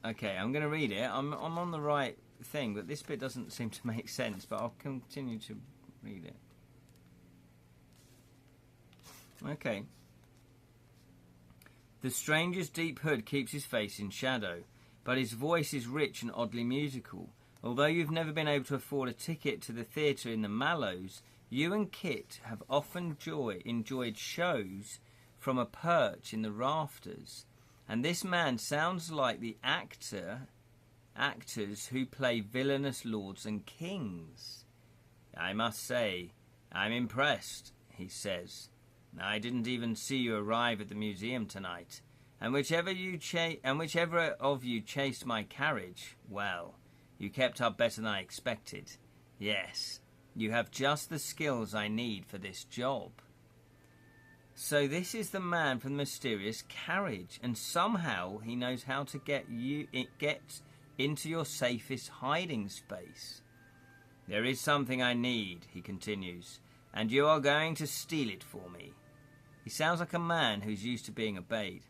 Okay, I'm going to read it. I'm on the right thing, but this bit doesn't seem to make sense, but I'll continue to read it. Okay. The stranger's deep hood keeps his face in shadow, but his voice is rich and oddly musical. Although you've never been able to afford a ticket to the theatre in the Mallows, you and Kit have often enjoyed shows from a perch in the rafters. And this man sounds like the actors who play villainous lords and kings. I must say, I'm impressed, he says. I didn't even see you arrive at the museum tonight. And whichever of you chased my carriage, well, you kept up better than I expected. Yes, you have just the skills I need for this job. So this is the man from the mysterious carriage, and somehow he knows how to get into your safest hiding space. There is something I need, he continues, and you are going to steal it for me. He sounds like a man who's used to being obeyed.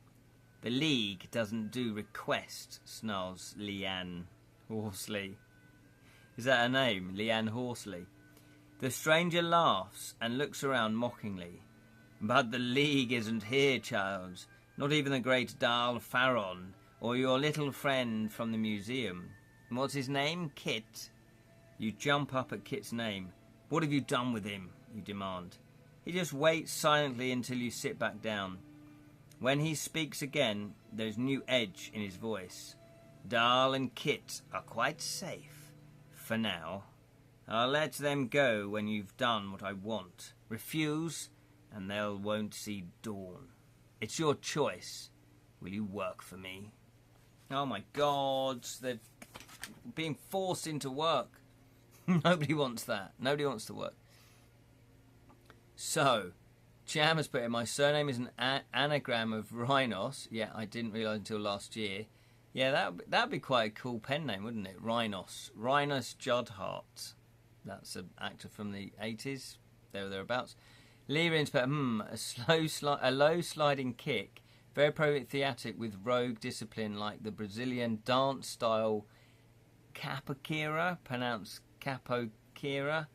The League doesn't do requests, snarls Leanne Horsley. Is that her name? Leanne Horsley. The stranger laughs and looks around mockingly. But the League isn't here, child. Not even the great Dahl Farron, or your little friend from the museum. What's his name? Kit. You jump up at Kit's name. What have you done with him? You demand. He just waits silently until you sit back down. When he speaks again, there's new edge in his voice. Dahl and Kit are quite safe. For now. I'll let them go when you've done what I want. Refuse, and they won't see dawn. It's your choice. Will you work for me? Oh my God, they're being forced into work. Nobody wants that. Nobody wants to work. So, Jam has put in, my surname is an anagram of Rhinos. Yeah, I didn't realise until last year. Yeah, that'd be quite a cool pen name, wouldn't it? Rhinos. Rhinos Jodhart. That's an actor from the 80s. There or thereabouts. Lirin's put, a low sliding kick. Very pro-theatric with rogue discipline like the Brazilian dance style capoeira, pronounced capoeira.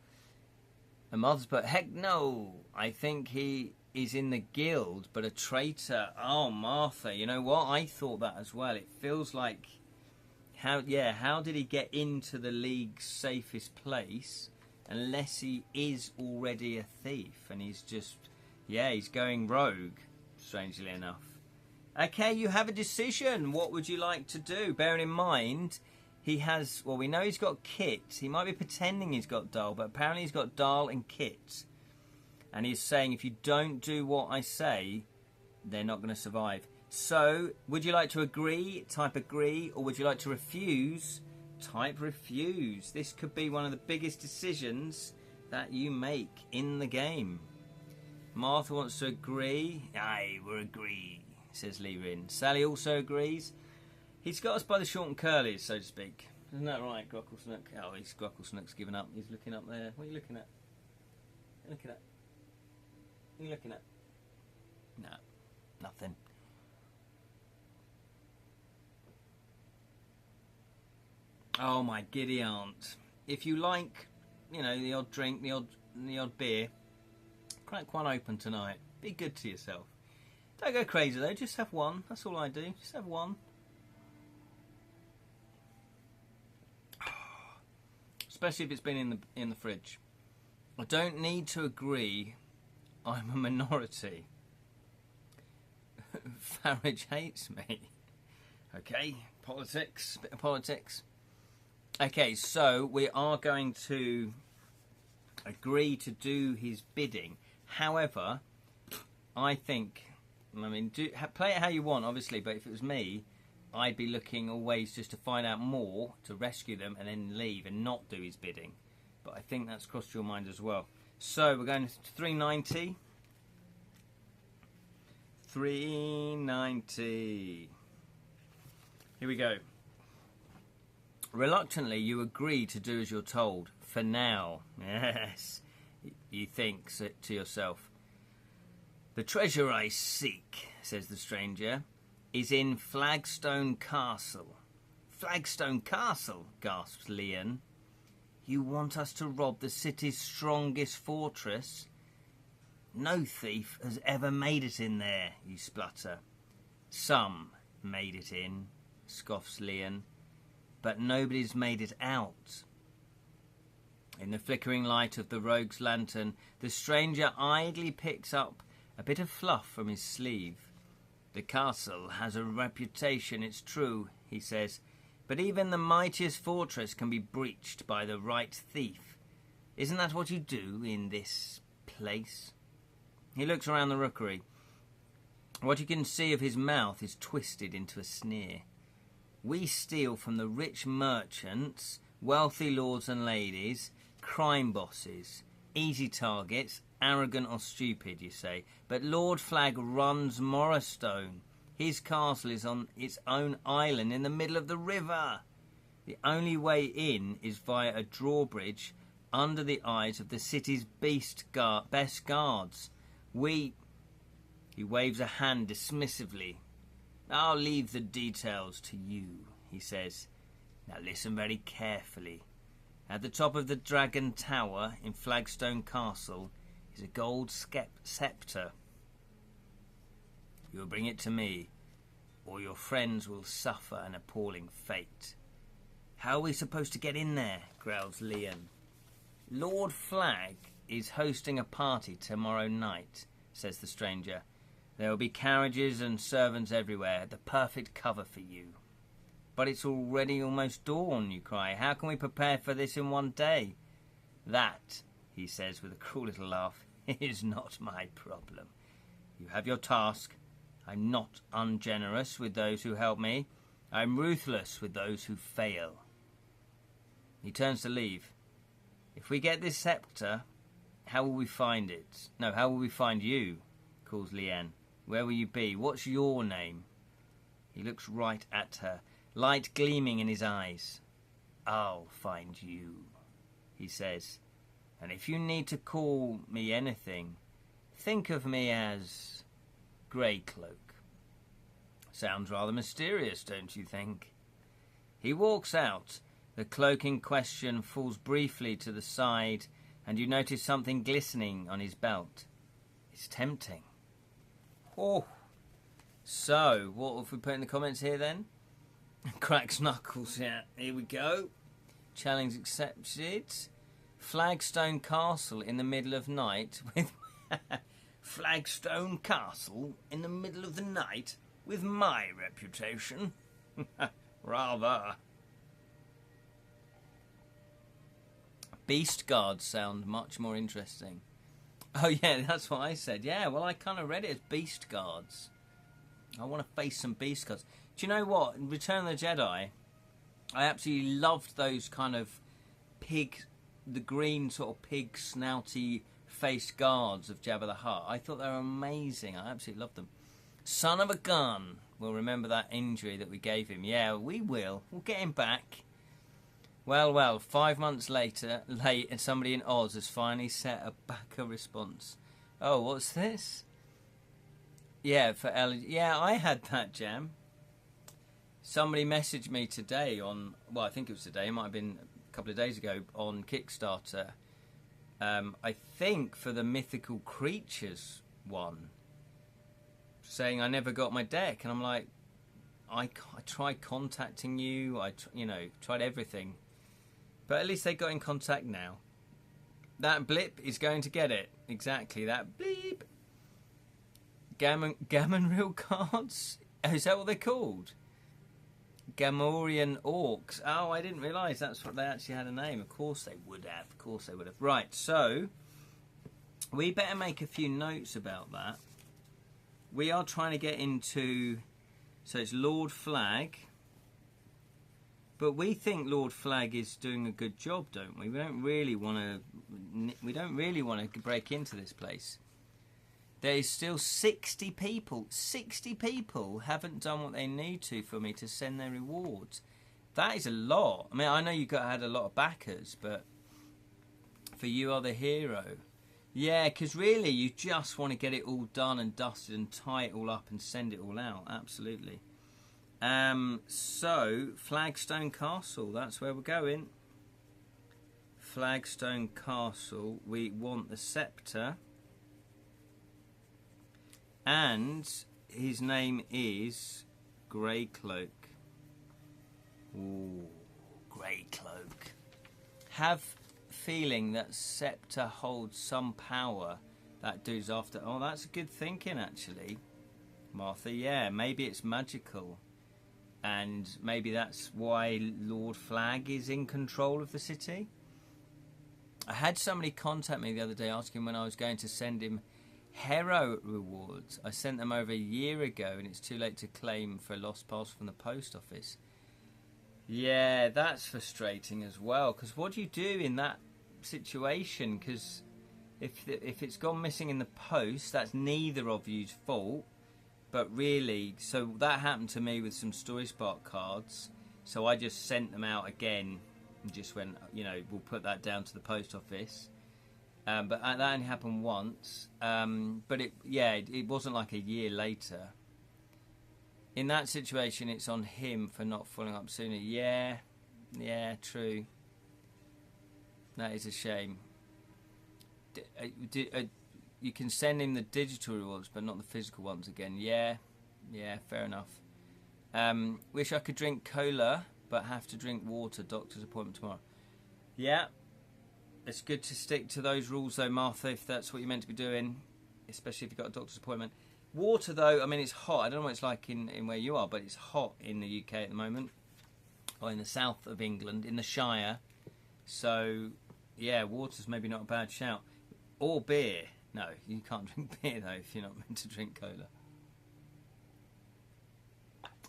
And Mother's put, heck no, I think he is in the guild, but a traitor. Oh, Martha, you know what? I thought that as well. It feels like, how did he get into the League's safest place unless he is already a thief? And he's just, he's going rogue, strangely enough. Okay, you have a decision. What would you like to do? Bearing in mind, he has, we know he's got Kit. He might be pretending he's got Dahl, but apparently he's got Dahl and Kit. And he's saying, if you don't do what I say, they're not going to survive. So, would you like to agree? Type agree. Or would you like to refuse? Type refuse. This could be one of the biggest decisions that you make in the game. Martha wants to agree. Aye, we're agree, says Lirin. Sally also agrees. He's got us by the short and curlies, so to speak. Isn't that right, Grocklesnook? Oh, Grocklesnook's given up. He's looking up there. What are you looking at? Look at that. What are you looking at? No, nothing. Oh my giddy aunt. If you like, you know, the odd drink, the odd beer, crack one open tonight. Be good to yourself. Don't go crazy though, just have one. That's all I do. Just have one. Especially if it's been in the fridge. I don't need to agree I'm a minority. Farage hates me. Okay, politics, bit of politics. Okay, so we are going to agree to do his bidding. However, I think, play it how you want, obviously, but if it was me, I'd be looking always just to find out more, to rescue them, and then leave and not do his bidding. But I think that's crossed your mind as well. So we're going to 390. 390. Here we go. Reluctantly, you agree to do as you're told. For now. Yes. You think to yourself. The treasure I seek, says the stranger, is in Flaggstone Castle. Flaggstone Castle, gasps Leon. You want us to rob the city's strongest fortress? No thief has ever made it in there, you splutter. Some made it in, scoffs Leon, but nobody's made it out. In the flickering light of the rogue's lantern, the stranger idly picks up a bit of fluff from his sleeve. The castle has a reputation, it's true, he says, but even the mightiest fortress can be breached by the right thief. Isn't that what you do in this place? He looks around the rookery. What you can see of his mouth is twisted into a sneer. We steal from the rich merchants, wealthy lords and ladies, crime bosses, easy targets, arrogant or stupid, you say. But Lord Flagg runs Morrowstone. His castle is on its own island in the middle of the river. The only way in is via a drawbridge under the eyes of the city's best guards. He waves a hand dismissively. I'll leave the details to you, he says. Now listen very carefully. At the top of the Dragon Tower in Flagstone Castle is a gold sceptre. You'll bring it to me, or your friends will suffer an appalling fate. How are we supposed to get in there? Growls Leon. Lord Flagg is hosting a party tomorrow night, says the stranger. There will be carriages and servants everywhere, the perfect cover for you. But it's already almost dawn, you cry. How can we prepare for this in one day? That, he says with a cruel little laugh, is not my problem. You have your task. I'm not ungenerous with those who help me. I'm ruthless with those who fail. He turns to leave. If we get this sceptre, how will we find it? No, how will we find you? Calls Leanne. Where will you be? What's your name? He looks right at her, light gleaming in his eyes. I'll find you, he says. And if you need to call me anything, think of me as Greycloak. Sounds rather mysterious, don't you think? He walks out. The cloak in question falls briefly to the side, and you notice something glistening on his belt. It's tempting. Oh. So, what have we put in the comments here then? Cracks knuckles, yeah. Here we go. Challenge accepted. Flagstone Castle in the middle of night with... Flagstone Castle in the middle of the night with my reputation? Rather. Beast guards sound much more interesting. Oh yeah, that's what I said. Yeah, well I kind of read it as beast guards. I want to face some beast guards. Do you know what? In Return of the Jedi, I absolutely loved those kind of the green sort of pig snouty faced guards of Jabba the Hutt. I thought they were amazing. I absolutely loved them. Son of a gun. We'll remember that injury that we gave him. Yeah, we will. We'll get him back. Well, 5 months late, and somebody in Oz has finally set back a response. Oh, what's this? Yeah, for allergy. Yeah, I had that jam. Somebody messaged me today on, well, I think it was today, it might have been a couple of days ago, on Kickstarter. I think for the mythical creatures one, saying I never got my deck, and I'm like, I tried contacting you, tried everything, but at least they got in contact now. That blip is going to get it. Exactly, that bleep. Gammon reel cards? Is that what they're called? Gamorrean orcs. Oh, I didn't realise that's what they actually had a name. Of course they would have. Of course they would have. Right, so we better make a few notes about that. We are trying to get into... So it's Lord Flag. But we think Lord Flag is doing a good job, don't we? We don't really want to break into this place. There is still 60 people. 60 people haven't done what they need to for me to send their rewards. That is a lot. I mean, I know you had a lot of backers, but for you are the hero. Yeah, because really you just want to get it all done and dusted and tie it all up and send it all out. Absolutely. So, Flaggstone Castle, that's where we're going. Flaggstone Castle, we want the scepter. And his name is Greycloak. Ooh, Greycloak. Have feeling that scepter holds some power. That dude's after... Oh, that's good thinking, actually, Martha. Yeah, maybe it's magical. And maybe that's why Lord Flag is in control of the city. I had somebody contact me the other day asking when I was going to send him hero rewards. I sent them over a year ago and it's too late to claim for a lost parcel from the post office. Yeah, that's frustrating as well, because what do you do in that situation? Because if it's gone missing in the post, that's neither of you's fault. But really, so that happened to me with some Story Spark cards. So I just sent them out again and just went, we'll put that down to the post office. But that only happened once. But it wasn't like a year later. In that situation, it's on him for not following up sooner. Yeah, true. That is a shame. You can send him the digital rewards, but not the physical ones again. Yeah, fair enough. Wish I could drink cola, but have to drink water. Doctor's appointment tomorrow. Yeah, it's good to stick to those rules, though, Martha, if that's what you're meant to be doing, especially if you've got a doctor's appointment. Water, though, I mean, it's hot. I don't know what it's like in where you are, but it's hot in the UK at the moment, or in the south of England, in the Shire. So, yeah, water's maybe not a bad shout. Or beer. No, you can't drink beer, though, if you're not meant to drink cola.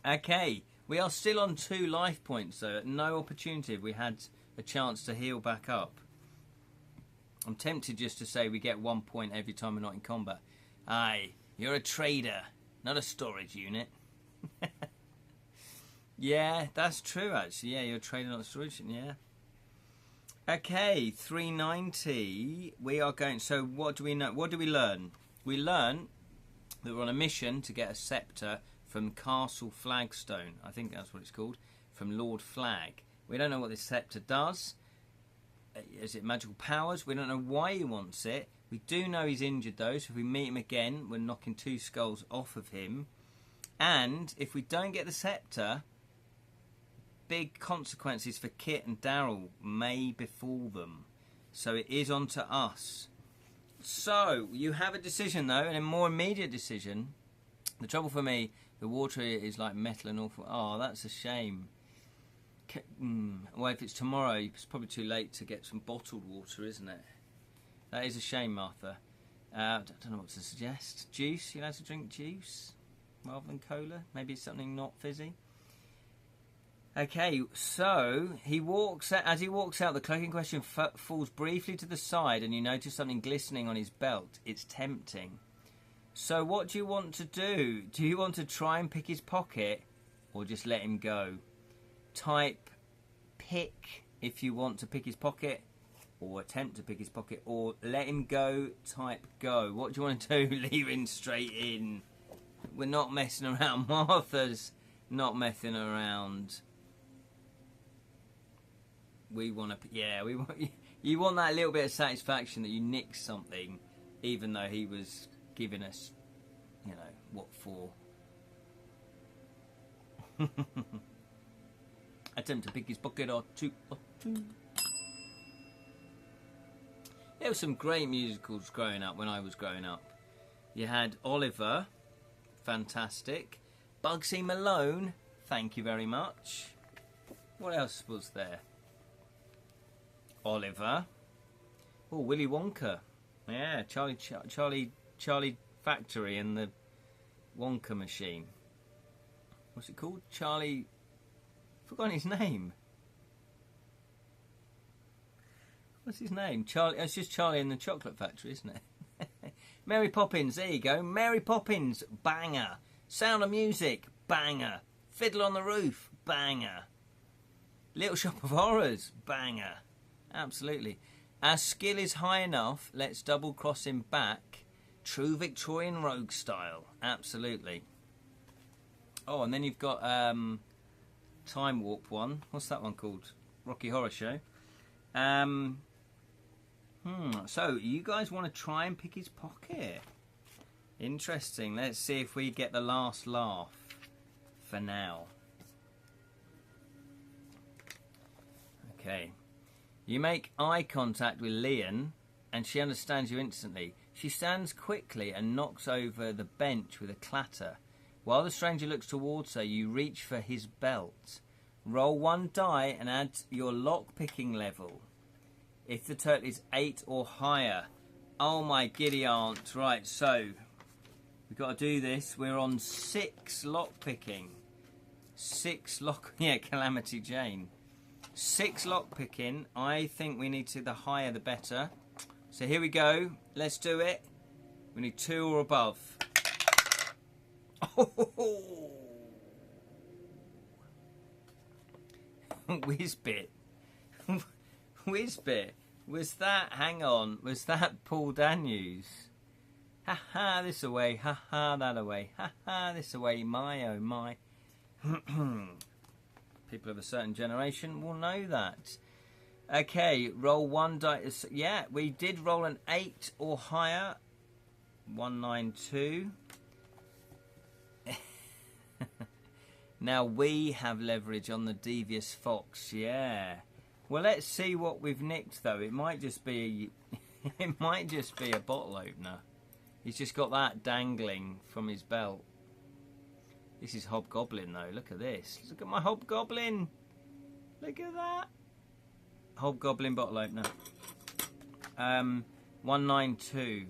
Okay, we are still on 2 life points, though. At no opportunity have we had a chance to heal back up. I'm tempted just to say we get 1 point every time we're not in combat. Aye, you're a trader, not a storage unit. Yeah, that's true, actually. Yeah, you're a trader, not a storage unit, yeah. Okay, 390. We are going... So what do we know? What do we learn? We learn that we're on a mission to get a scepter from Castle Flaggstone. I think that's what it's called. From Lord Flag. We don't know what this scepter does. Is it magical powers? We don't know why he wants it. We do know he's injured, though, so if we meet him again, we're knocking 2 skulls off of him. And if we don't get the scepter, big consequences for Kit and Daryl may befall them. So it is on to us. So, you have a decision, though, and a more immediate decision. The trouble for me, the water is like metal and awful. Oh, that's a shame. Well, if it's tomorrow, it's probably too late to get some bottled water, isn't it? That is a shame, Martha. I don't know what to suggest. Juice? You're allowed to drink juice rather than cola? Maybe it's something not fizzy? Okay, so as he walks out, the cloak in question falls briefly to the side and you notice something glistening on his belt. It's tempting. So what do you want to do? Do you want to try and pick his pocket or just let him go? Type pick if you want to pick his pocket, or attempt to pick his pocket, or let him go, type go. What do you want to do? Leave him straight in. We're not messing around. Martha's not messing around. We want to, yeah, we want, you want that little bit of satisfaction that you nicked something, even though he was giving us, you know, what for. Attempt to pick his pocket or two. There were some great musicals growing up when I was growing up. You had Oliver, fantastic. Bugsy Malone, thank you very much. What else was there? Oliver. Oh, Willy Wonka. Yeah, Charlie Factory and the Wonka machine. What's it called? Charlie... forgotten his name. What's his name? Charlie. It's just Charlie and the Chocolate Factory, isn't it? Mary Poppins. There you go. Mary Poppins. Banger. Sound of Music. Banger. Fiddler on the Roof. Banger. Little Shop of Horrors. Banger. Absolutely. Our skill is high enough. Let's double cross him back. True Victorian Rogue style. Absolutely. Oh, and then you've got Time Warp one. What's that one called? Rocky Horror Show. So, you guys want to try and pick his pocket? Interesting. Let's see if we get the last laugh for now. Okay. You make eye contact with Leon, and she understands you instantly. She stands quickly and knocks over the bench with a clatter. While the stranger looks towards her, you reach for his belt. Roll one die and add your lock-picking level. If the turtle is 8 or higher. Oh my giddy aunt. Right, so we've got to do this. We're on 6 lock-picking. 6 lock... yeah, Calamity Jane. 6 lock-picking. I think we need to... the higher the better. So here we go. Let's do it. We need 2 or above. Oh! Whizbit. Whizbit. Was that, hang on, was that Paul Daniels? Ha ha, this away, ha ha, that away, ha ha, this away, my oh my. People of a certain generation will know that. Okay, roll one dice. Yeah, we did roll an 8 or higher. 192. Now we have leverage on the devious fox, yeah. Well, let's see what we've nicked though. It might just be it might just be a bottle opener. He's just got that dangling from his belt. This is Hobgoblin though. Look at this. Look at my Hobgoblin. Look at that. Hobgoblin bottle opener. 192.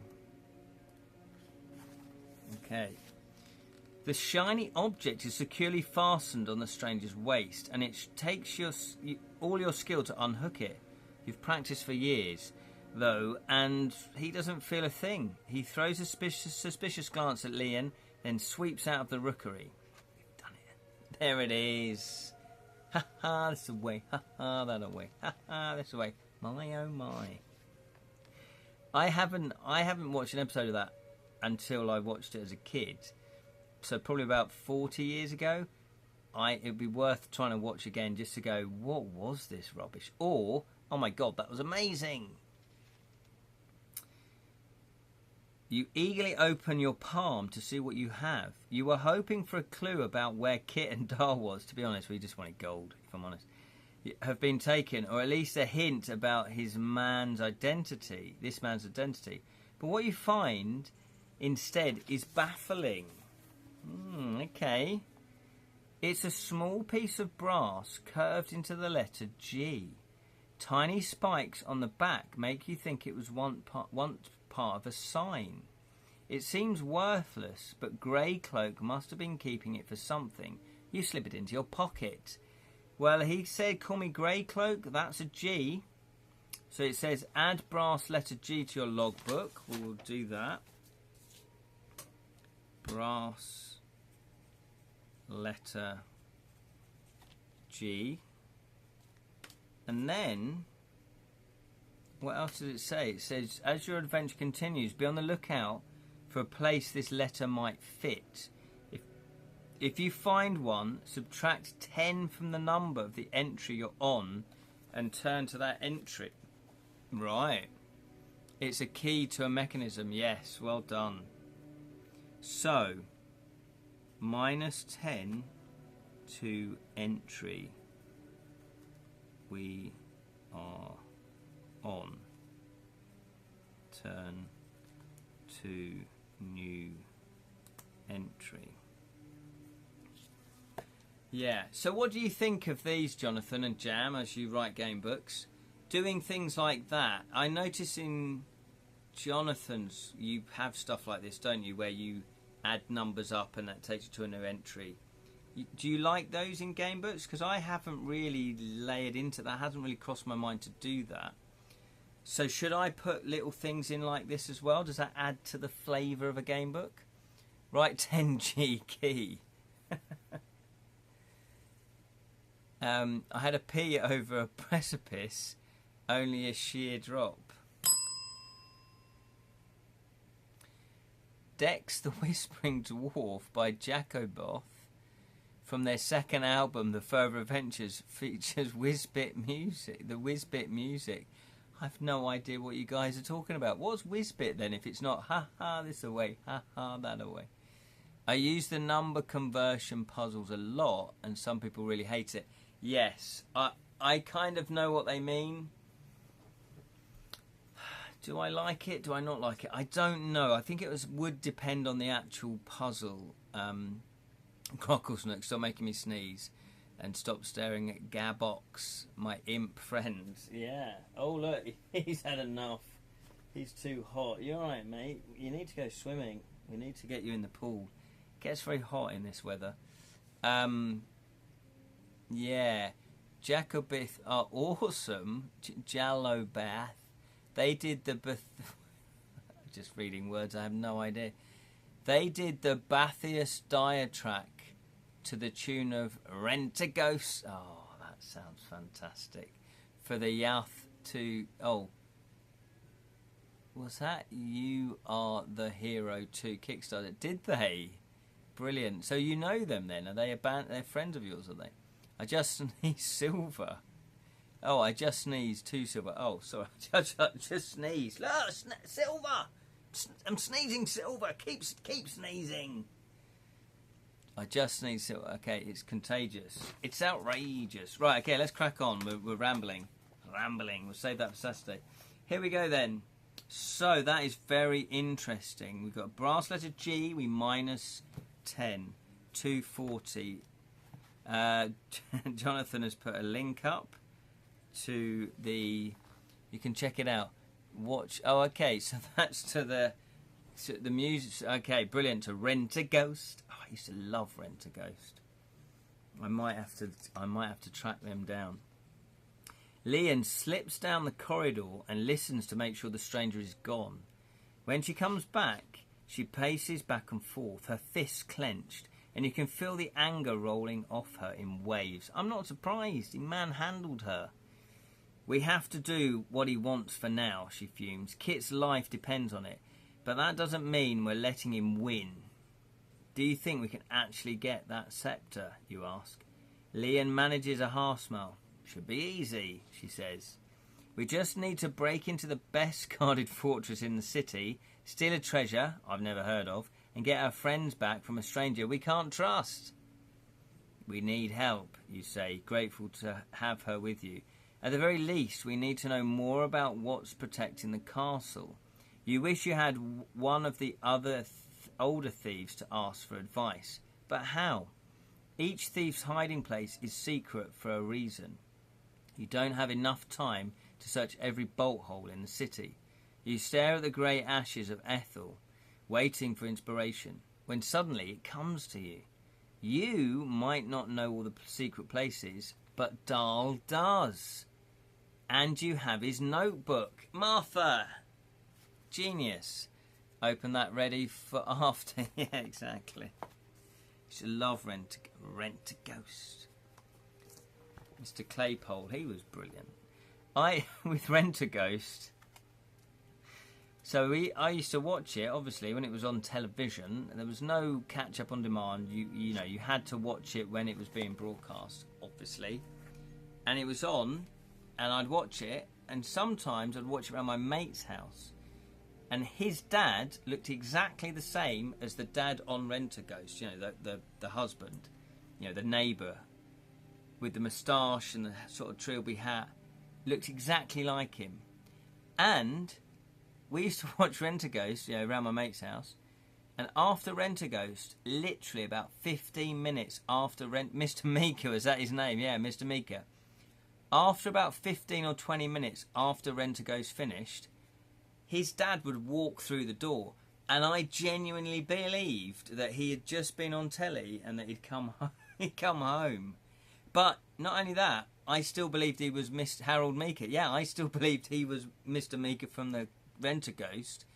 Okay. The shiny object is securely fastened on the stranger's waist, and it takes all your skill to unhook it. You've practiced for years, though, and he doesn't feel a thing. He throws a suspicious glance at Leon, then sweeps out of the rookery. We've done it. There it is. Ha ha, this away. Ha ha, that away. Ha ha, this away. My oh my. I haven't watched an episode of that until I watched it as a kid. So probably about 40 years ago. It'd be worth trying to watch again just to go, what was this rubbish? Or, oh my god, that was amazing. You eagerly open your palm to see what you have. You were hoping for a clue about where Kit and Dar was. To be honest, we just wanted gold, if I'm honest. Have been taken, or at least a hint about this man's identity. But what you find instead is baffling. Okay. It's a small piece of brass curved into the letter G. Tiny spikes on the back make you think it was once part of a sign. It seems worthless, but Greycloak must have been keeping it for something. You slip it into your pocket. Well, he said, call me Greycloak. That's a G. So it says, add brass letter G to your logbook. We'll do that. Brass letter G. And then What else does it say? It says, as your adventure continues, be on the lookout for a place this letter might fit. If you find one, subtract 10 from the number of the entry you're on and turn to that entry. Right. It's a key to a mechanism. Yes, well done. So, -10 to entry we are on. Turn to new entry. Yeah, so what do you think of these, Jonathan and Jam, as you write game books? Doing things like that. I notice in Jonathan's, you have stuff like this, don't you, where you add numbers up and that takes you to a new entry. Do you like those in game books? Because I haven't really layered into that. Hasn't really crossed my mind to do that. So should I put little things in like this as well? Does that add to the flavour of a game book? Write 10G key. I had a pee over a precipice, only a sheer drop. Dex the Whispering Dwarf by Jacoboth from their second album, The Further Adventures, features Whizbit music. The Whizbit music. I've no idea what you guys are talking about. What's Whizbit then if it's not ha ha this away, ha ha that away? I use the number conversion puzzles a lot and some people really hate it. Yes, I kind of know what they mean. Do I like it? Do I not like it? I don't know. I think it would depend on the actual puzzle. Crocklesnook, stop making me sneeze. And stop staring at Gabox, my imp friend. Yeah. Oh, look, he's had enough. He's too hot. You're all right, mate. You need to go swimming. We need to get you in the pool. It gets very hot in this weather. Yeah. Jacobith are awesome. Jallobath. They did the... Just reading words, I have no idea. They did the Bathius Dire track to the tune of Rent-A-Ghost. Oh, that sounds fantastic. For the Youth to... Oh. Was that You Are the Hero 2 Kickstarter? Did they? Brilliant. So you know them then? Are they a band? They're friends of yours, are they? I just sneezed silver. Oh, I just sneezed 2 silver. Oh, sorry. just sneezed. Look, silver! I'm sneezing silver. Keep sneezing. I just sneezed silver. Okay, it's contagious. It's outrageous. Right, okay, let's crack on. We're rambling. We'll save that for Saturday. Here we go then. So that is very interesting. We've got brass letter G. We -10. 240. Jonathan has put a link up to the... You can check it out. Watch. Oh, okay. So that's to the music. Okay, brilliant. To Rent-A-Ghost. Oh, I used to love Rent-A-Ghost. I might have to track them down. Leon slips down the corridor and listens to make sure the stranger is gone. When she comes back, she paces back and forth, her fists clenched, and you can feel the anger rolling off her in waves. I'm not surprised. He manhandled her. We have to do what he wants for now, she fumes. Kit's life depends on it, but that doesn't mean we're letting him win. Do you think we can actually get that scepter, you ask? Leon manages a half smile. Should be easy, she says. We just need to break into the best guarded fortress in the city, steal a treasure I've never heard of, and get our friends back from a stranger we can't trust. We need help, you say, grateful to have her with you. At the very least, we need to know more about what's protecting the castle. You wish you had one of the other older thieves to ask for advice. But how? Each thief's hiding place is secret for a reason. You don't have enough time to search every bolt hole in the city. You stare at the grey ashes of Ethel, waiting for inspiration, when suddenly it comes to you. You might not know all the secret places, but Dahl does. And you have his notebook. Martha! Genius. Open that ready for after. Yeah, exactly. You should love Rent-A-Ghost. Mr. Claypole, he was brilliant. With Rent-A-Ghost, So I used to watch it, obviously, when it was on television. There was no catch-up on demand. You know, you had to watch it when it was being broadcast, obviously. And it was on, and I'd watch it, and sometimes I'd watch it around my mate's house. And his dad looked exactly the same as the dad on Rent-A-Ghost, you know, the husband, you know, the neighbour with the moustache and the sort of trilby hat, looked exactly like him. And we used to watch Rent-A-Ghost, you know, around my mate's house. And after Rent-A-Ghost, literally about 15 minutes after Mr. Mika, was that his name? Yeah, Mr. Mika. After about 15 or 20 minutes after Rent-A-Ghost finished, his dad would walk through the door. And I genuinely believed that he had just been on telly and that he'd come home. But not only that, I still believed he was Mr. Harold Mika. Yeah, I still believed he was Mr. Mika from the Rent-A-Ghost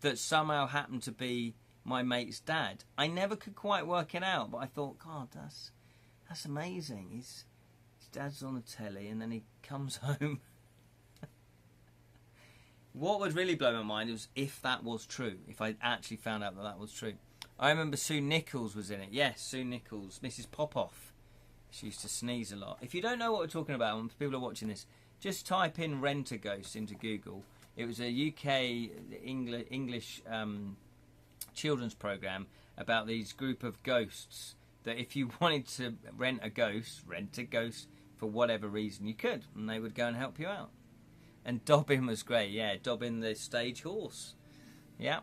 that somehow happened to be my mate's dad. I never could quite work it out, but I thought, God, that's amazing. His dad's on the telly and then he comes home. What would really blow my mind was if that was true, if I actually found out that was true. I remember Sue Nichols was in it. Yes, Sue Nichols, Mrs. Popoff. She used to sneeze a lot. If you don't know what we're talking about when people are watching this, just type in Rent-A-Ghost into Google. It was a UK English children's programme about these group of ghosts that if you wanted to rent a ghost for whatever reason, you could, and they would go and help you out. And Dobbin was great, yeah, Dobbin the stage horse. Yeah,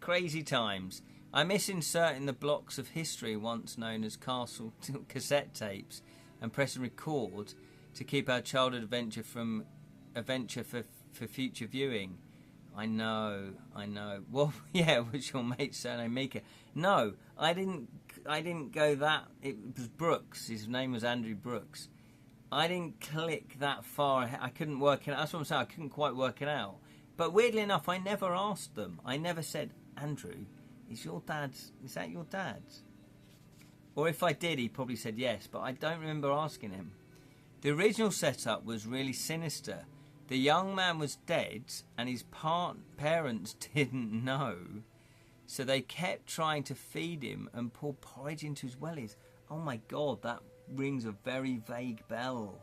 crazy times. I miss inserting the blocks of history once known as Castle cassette tapes and pressing record to keep our childhood adventure for future viewing. I know. Well, yeah, was your mate's surname Mika? No, I didn't go that. It was Brooks. His name was Andrew Brooks. I didn't click that far ahead. I couldn't work it out. That's what I'm saying. I couldn't quite work it out. But weirdly enough, I never asked them. I never said, Andrew, is that your dad's? Or if I did, he probably said yes, but I don't remember asking him. The original setup was really sinister. The young man was dead and his parents didn't know. So they kept trying to feed him and pour porridge into his wellies. Oh my God, that rings a very vague bell.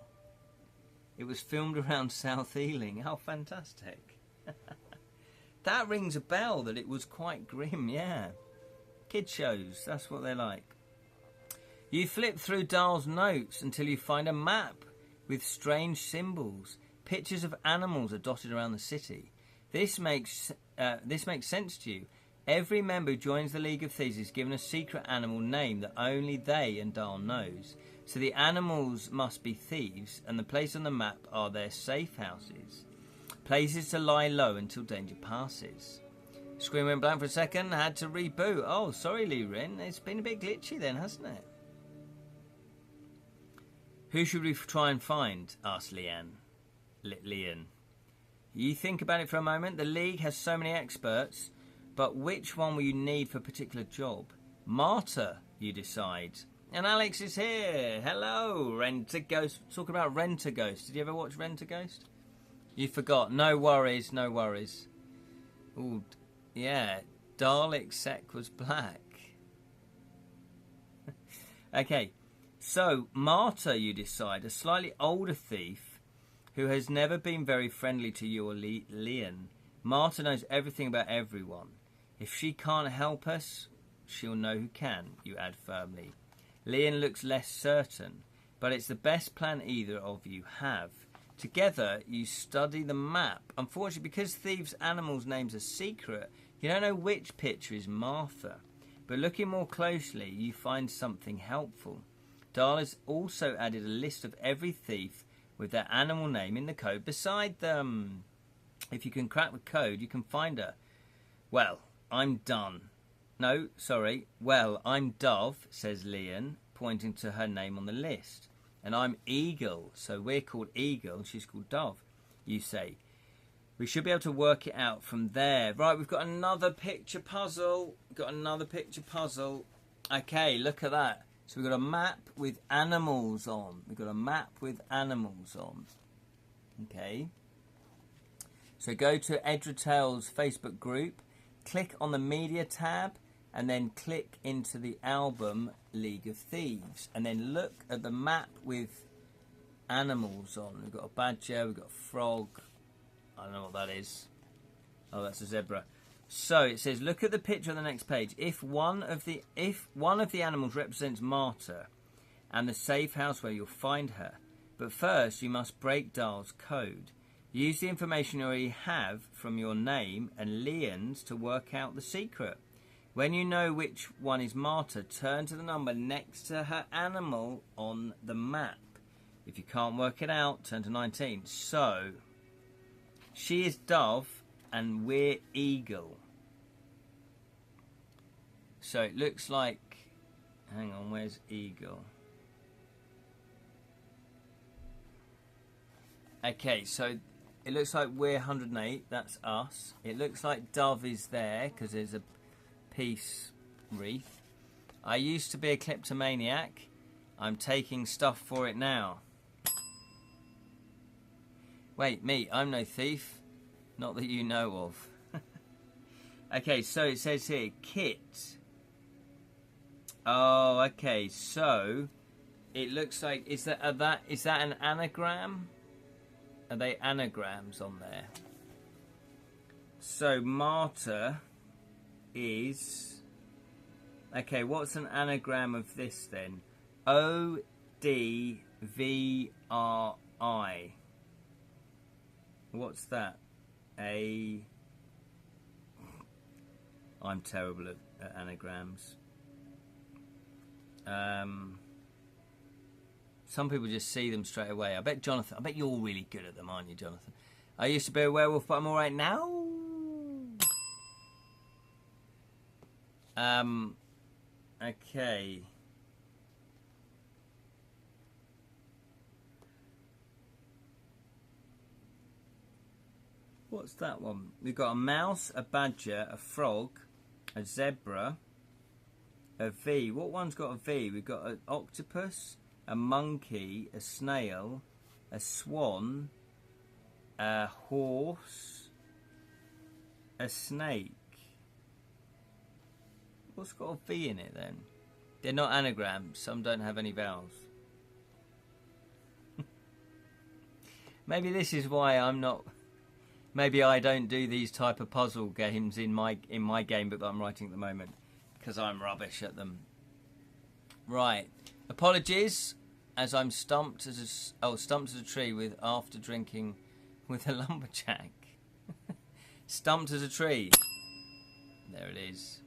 It was filmed around South Ealing. How fantastic. That rings a bell that it was quite grim, yeah. Kid shows, that's what they're like. You flip through Dahl's notes until you find a map with strange symbols. Pictures of animals are dotted around the city. This makes sense to you. Every member who joins the League of Thieves is given a secret animal name that only they and Dahl knows. So the animals must be thieves, and the place on the map are their safe houses. Places to lie low until danger passes. Screen went blank for a second, had to reboot. Oh, sorry, Lee Rin. It's been a bit glitchy then, hasn't it? Who should we try and find? Asked Leanne. You think about it for a moment. The League has so many experts, but which one will you need for a particular job? Marta, you decide. And Alex is here. Hello, Rent-A-Ghost. Talking about Rent-A-Ghost. Did you ever watch Rent-A-Ghost? You forgot. No worries, no worries. Ooh, yeah. Dalek Sec was black. Okay, so Marta, you decide, a slightly older thief who has never been very friendly to you or Leon. Marta knows everything about everyone. If she can't help us, she'll know who can, you add firmly. Leon looks less certain, but it's the best plan either of you have. Together, you study the map. Unfortunately, because thieves' animals' names are secret, you don't know which picture is Martha. But looking more closely, you find something helpful. Dahl has also added a list of every thief with their animal name in the code. Beside them, if you can crack the code, you can find her. Well, I'm done. No, sorry. Well, I'm Dove, says Leon, pointing to her name on the list. And I'm Eagle, so we're called Eagle, she's called Dove, you say. We should be able to work it out from there. Right, we've got another picture puzzle. Okay, look at that. So we've got a map with animals on. Okay. So go to Edra Tales Facebook group, click on the media tab, and then click into the album League of Thieves, and then look at the map with animals on. We've got a badger, we've got a frog. I don't know what that is. Oh, that's a zebra. So it says, look at the picture on the next page. If one of the animals represents Martyr and the safe house where you'll find her. But first, you must break Dahl's code. Use the information you already have from your name and Leon's to work out the secret. When you know which one is Martyr, turn to the number next to her animal on the map. If you can't work it out, turn to 19. So, she is dove and we're eagle. So it looks like... Hang on, where's eagle? Okay, so it looks like we're 108. That's us. It looks like dove is there because there's a peace wreath. I used to be a kleptomaniac. I'm taking stuff for it now. Wait, me, I'm no thief. Not that you know of. Okay, so it says here, kit. Oh, okay, so it looks like, is that an anagram? Are they anagrams on there? So Martyr is... Okay, what's an anagram of this then? O-D-V-R-I. What's that? I'm terrible at anagrams. Some people just see them straight away. I bet you're really good at them, aren't you, Jonathan? I used to be a werewolf, but I'm alright now. Okay. What's that one? We've got a mouse, a badger, a frog, a zebra, a V. What one's got a V? We've got an octopus, a monkey, a snail, a swan, a horse, a snake. What's got a V in it then? They're not anagrams. Some don't have any vowels. Maybe this is why I'm not... Maybe I don't do these type of puzzle games in my game book that I'm writing at the moment, because I'm rubbish at them. Right. Apologies, as I'm stumped as a tree with after drinking with a lumberjack. Stumped as a tree. There it is.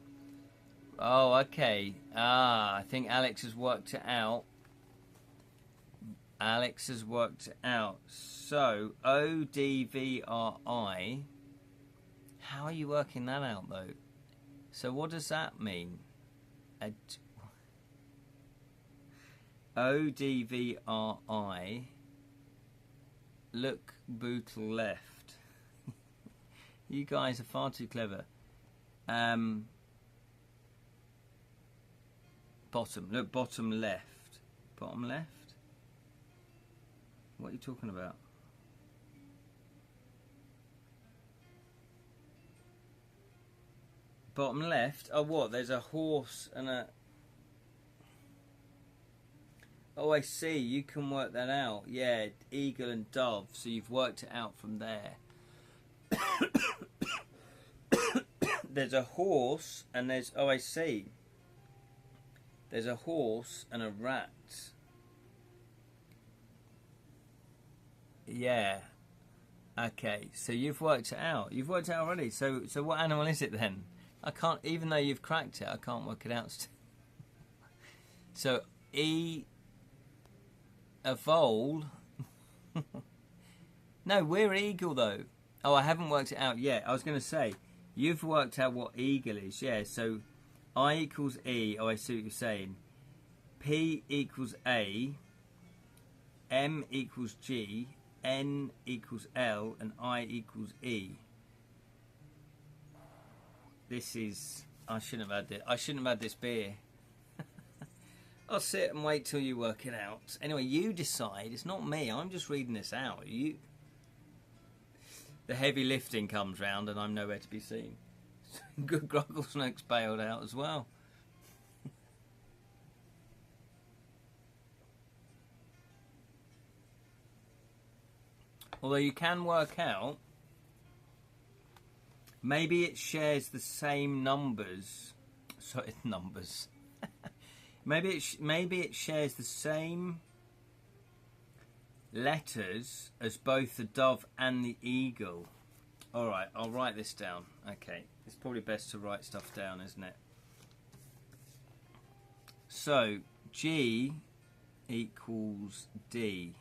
Oh, okay. I think Alex has worked it out. Alex has worked it out. So, O-D-V-R-I. How are you working that out, though? So, what does that mean? O-D-V-R-I. Look, bootle left. You guys are far too clever. Bottom. Look, bottom left. Bottom left? What are you talking about? Bottom left? Oh, what? There's a horse and a... Oh, I see. You can work that out. Yeah, eagle and dove. So you've worked it out from there. There's a horse and there's... Oh, I see. There's a horse and a rat. Yeah. Okay, so you've worked it out. You've worked it out already. So what animal is it then? I can't, even though you've cracked it, I can't work it out. So a vole. No, we're eagle though. Oh, I haven't worked it out yet. I was going to say, you've worked out what eagle is. Yeah, so I equals E. Oh, I see what you're saying. P equals A. M equals G. N equals L. And I equals E. This is... I shouldn't have had it. I shouldn't have had this beer. I'll sit and wait till you work it out. Anyway, you decide. It's not me. I'm just reading this out. You... the heavy lifting comes round and I'm nowhere to be seen. Good Grogglesnook's bailed out as well. Although you can work out, maybe it shares the same numbers. Sorry, numbers. maybe it shares the same letters as both the dove and the eagle. All right, I'll write this down. Okay, it's probably best to write stuff down, isn't it? So G equals D.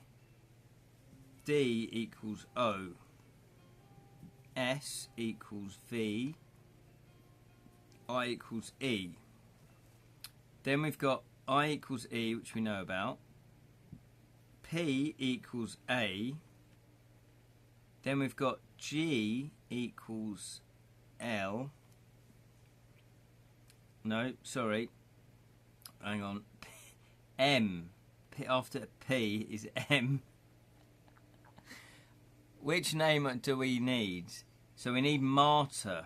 D equals O. S equals V. I equals E. Then we've got I equals E, which we know about. P equals A. Then we've got G equals L. No, sorry. Hang on. M. P after P is M. Which name do we need? So we need martyr.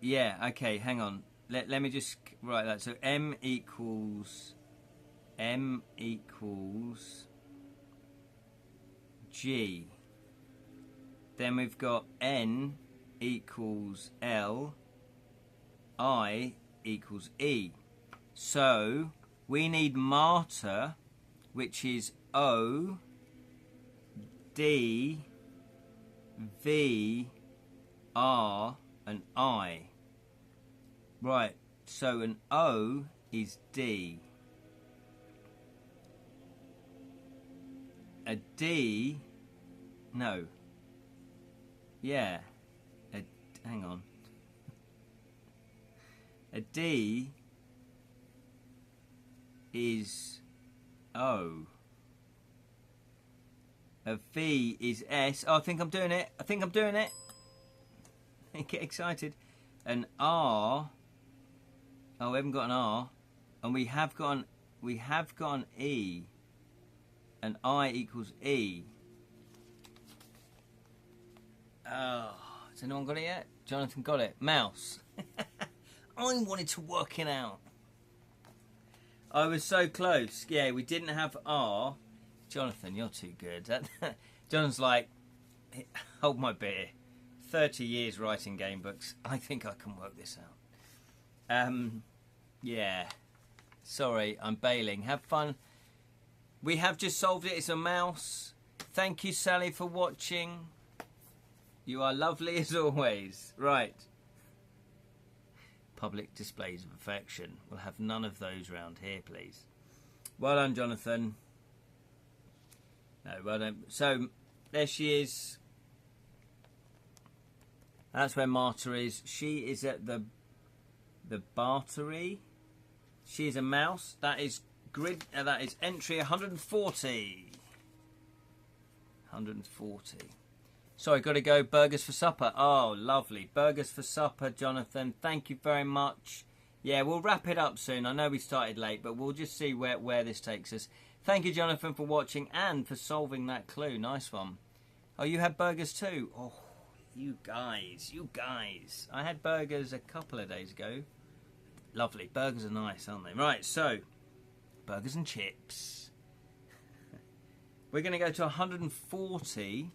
Yeah, okay, hang on. Let me just write that. So M equals G. Then we've got N equals L. I equals E. So we need martyr, which is O, D, V, R, and I. Right, so an O is D. A D, no. Yeah, hang on. A D is O. A V is S. Oh, I think I'm doing it. Get excited. An R. Oh, we haven't got an R. And we have got an E. And I equals E. Oh, has anyone got it yet? Jonathan got it. Mouse. I wanted to work it out. I was so close. Yeah, we didn't have R. Jonathan, you're too good. Jonathan's like, hold my beer. 30 years writing game books. I think I can work this out. Yeah. Sorry, I'm bailing. Have fun. We have just solved it. It's a mouse. Thank you, Sally, for watching. You are lovely as always. Right. Public displays of affection. We'll have none of those round here, please. Well done, Jonathan. No, well done. So, there she is. That's where Marta is. She is at the Bartery. She is a mouse. That is grid. That is entry 140. 140. Sorry, got to go. Burgers for supper. Oh, lovely. Burgers for supper, Jonathan. Thank you very much. Yeah, we'll wrap it up soon. I know we started late, but we'll just see where this takes us. Thank you, Jonathan, for watching and for solving that clue. Nice one. Oh, you had burgers too? Oh, you guys. I had burgers a couple of days ago. Lovely. Burgers are nice, aren't they? Right, so, burgers and chips. We're going to go to 140.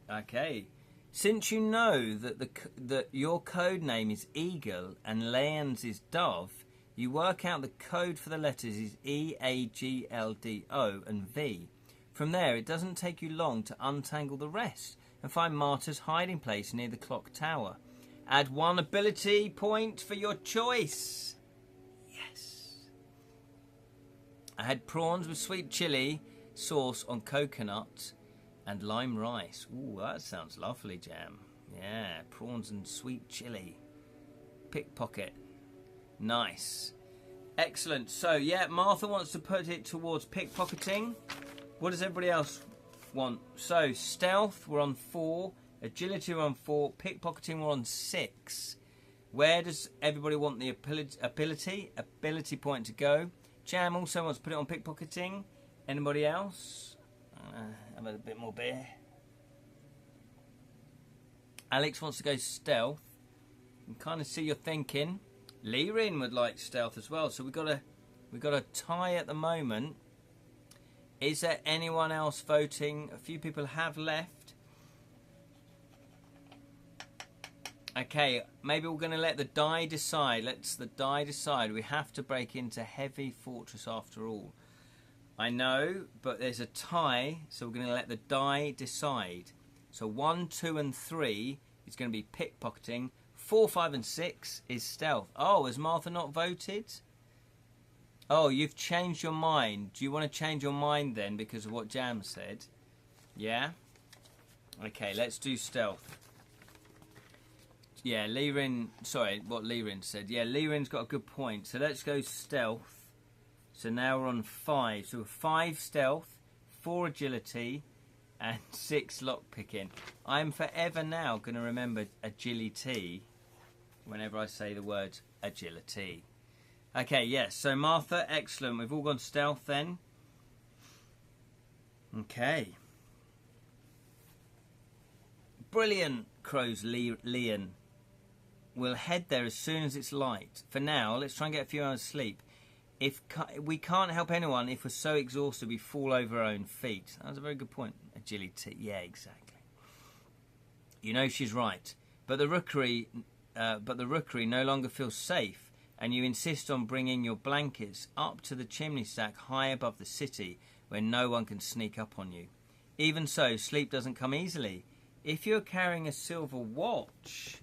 Okay. Since you know that your code name is Eagle and Leon's is Dove, you work out the code for the letters is E, A, G, L, D, O, and V. From there, it doesn't take you long to untangle the rest and find Marta's hiding place near the clock tower. Add 1 ability point for your choice. Yes. I had prawns with sweet chili sauce on coconut and lime rice. Ooh, that sounds lovely, Jam. Yeah, prawns and sweet chili. Pickpocket. Nice. Excellent. So, yeah, Martha wants to put it towards pickpocketing. What does everybody else want? So, stealth, we're on 4. Agility, we're on 4. Pickpocketing, we're on 6. Where does everybody want the ability point to go? Jam also wants to put it on pickpocketing. Anybody else? Have a bit more beer. Alex wants to go stealth. You can kind of see you're thinking. Lirin would like stealth as well. So we've got a tie at the moment. Is there anyone else voting? A few people have left. Okay, maybe we're going to let the die decide. Let's the die decide. We have to break into heavy fortress after all. I know, but there's a tie, so we're going to let the die decide. So 1, 2, and 3 is going to be pickpocketing. 4, 5, and 6 is stealth. Oh, has Martha not voted? Oh, you've changed your mind. Do you want to change your mind then because of what Jam said? Yeah? Okay, let's do stealth. Yeah, Lirin, sorry, what Lirin said. Yeah, Lirin's got a good point. So let's go stealth. So now we're on 5. So 5 stealth, 4 agility, and 6 lockpicking. I'm forever now going to remember agility whenever I say the word agility. Okay, yes. So Martha, excellent. We've all gone stealth then. Okay. Brilliant, crows Leon. We'll head there as soon as it's light. For now, let's try and get a few hours sleep. We can't help anyone if we're so exhausted we fall over our own feet. That's a very good point. Agility, yeah, exactly. You know she's right. But the rookery no longer feels safe, and you insist on bringing your blankets up to the chimney stack high above the city, where no one can sneak up on you. Even so, sleep doesn't come easily. If you're carrying a silver watch,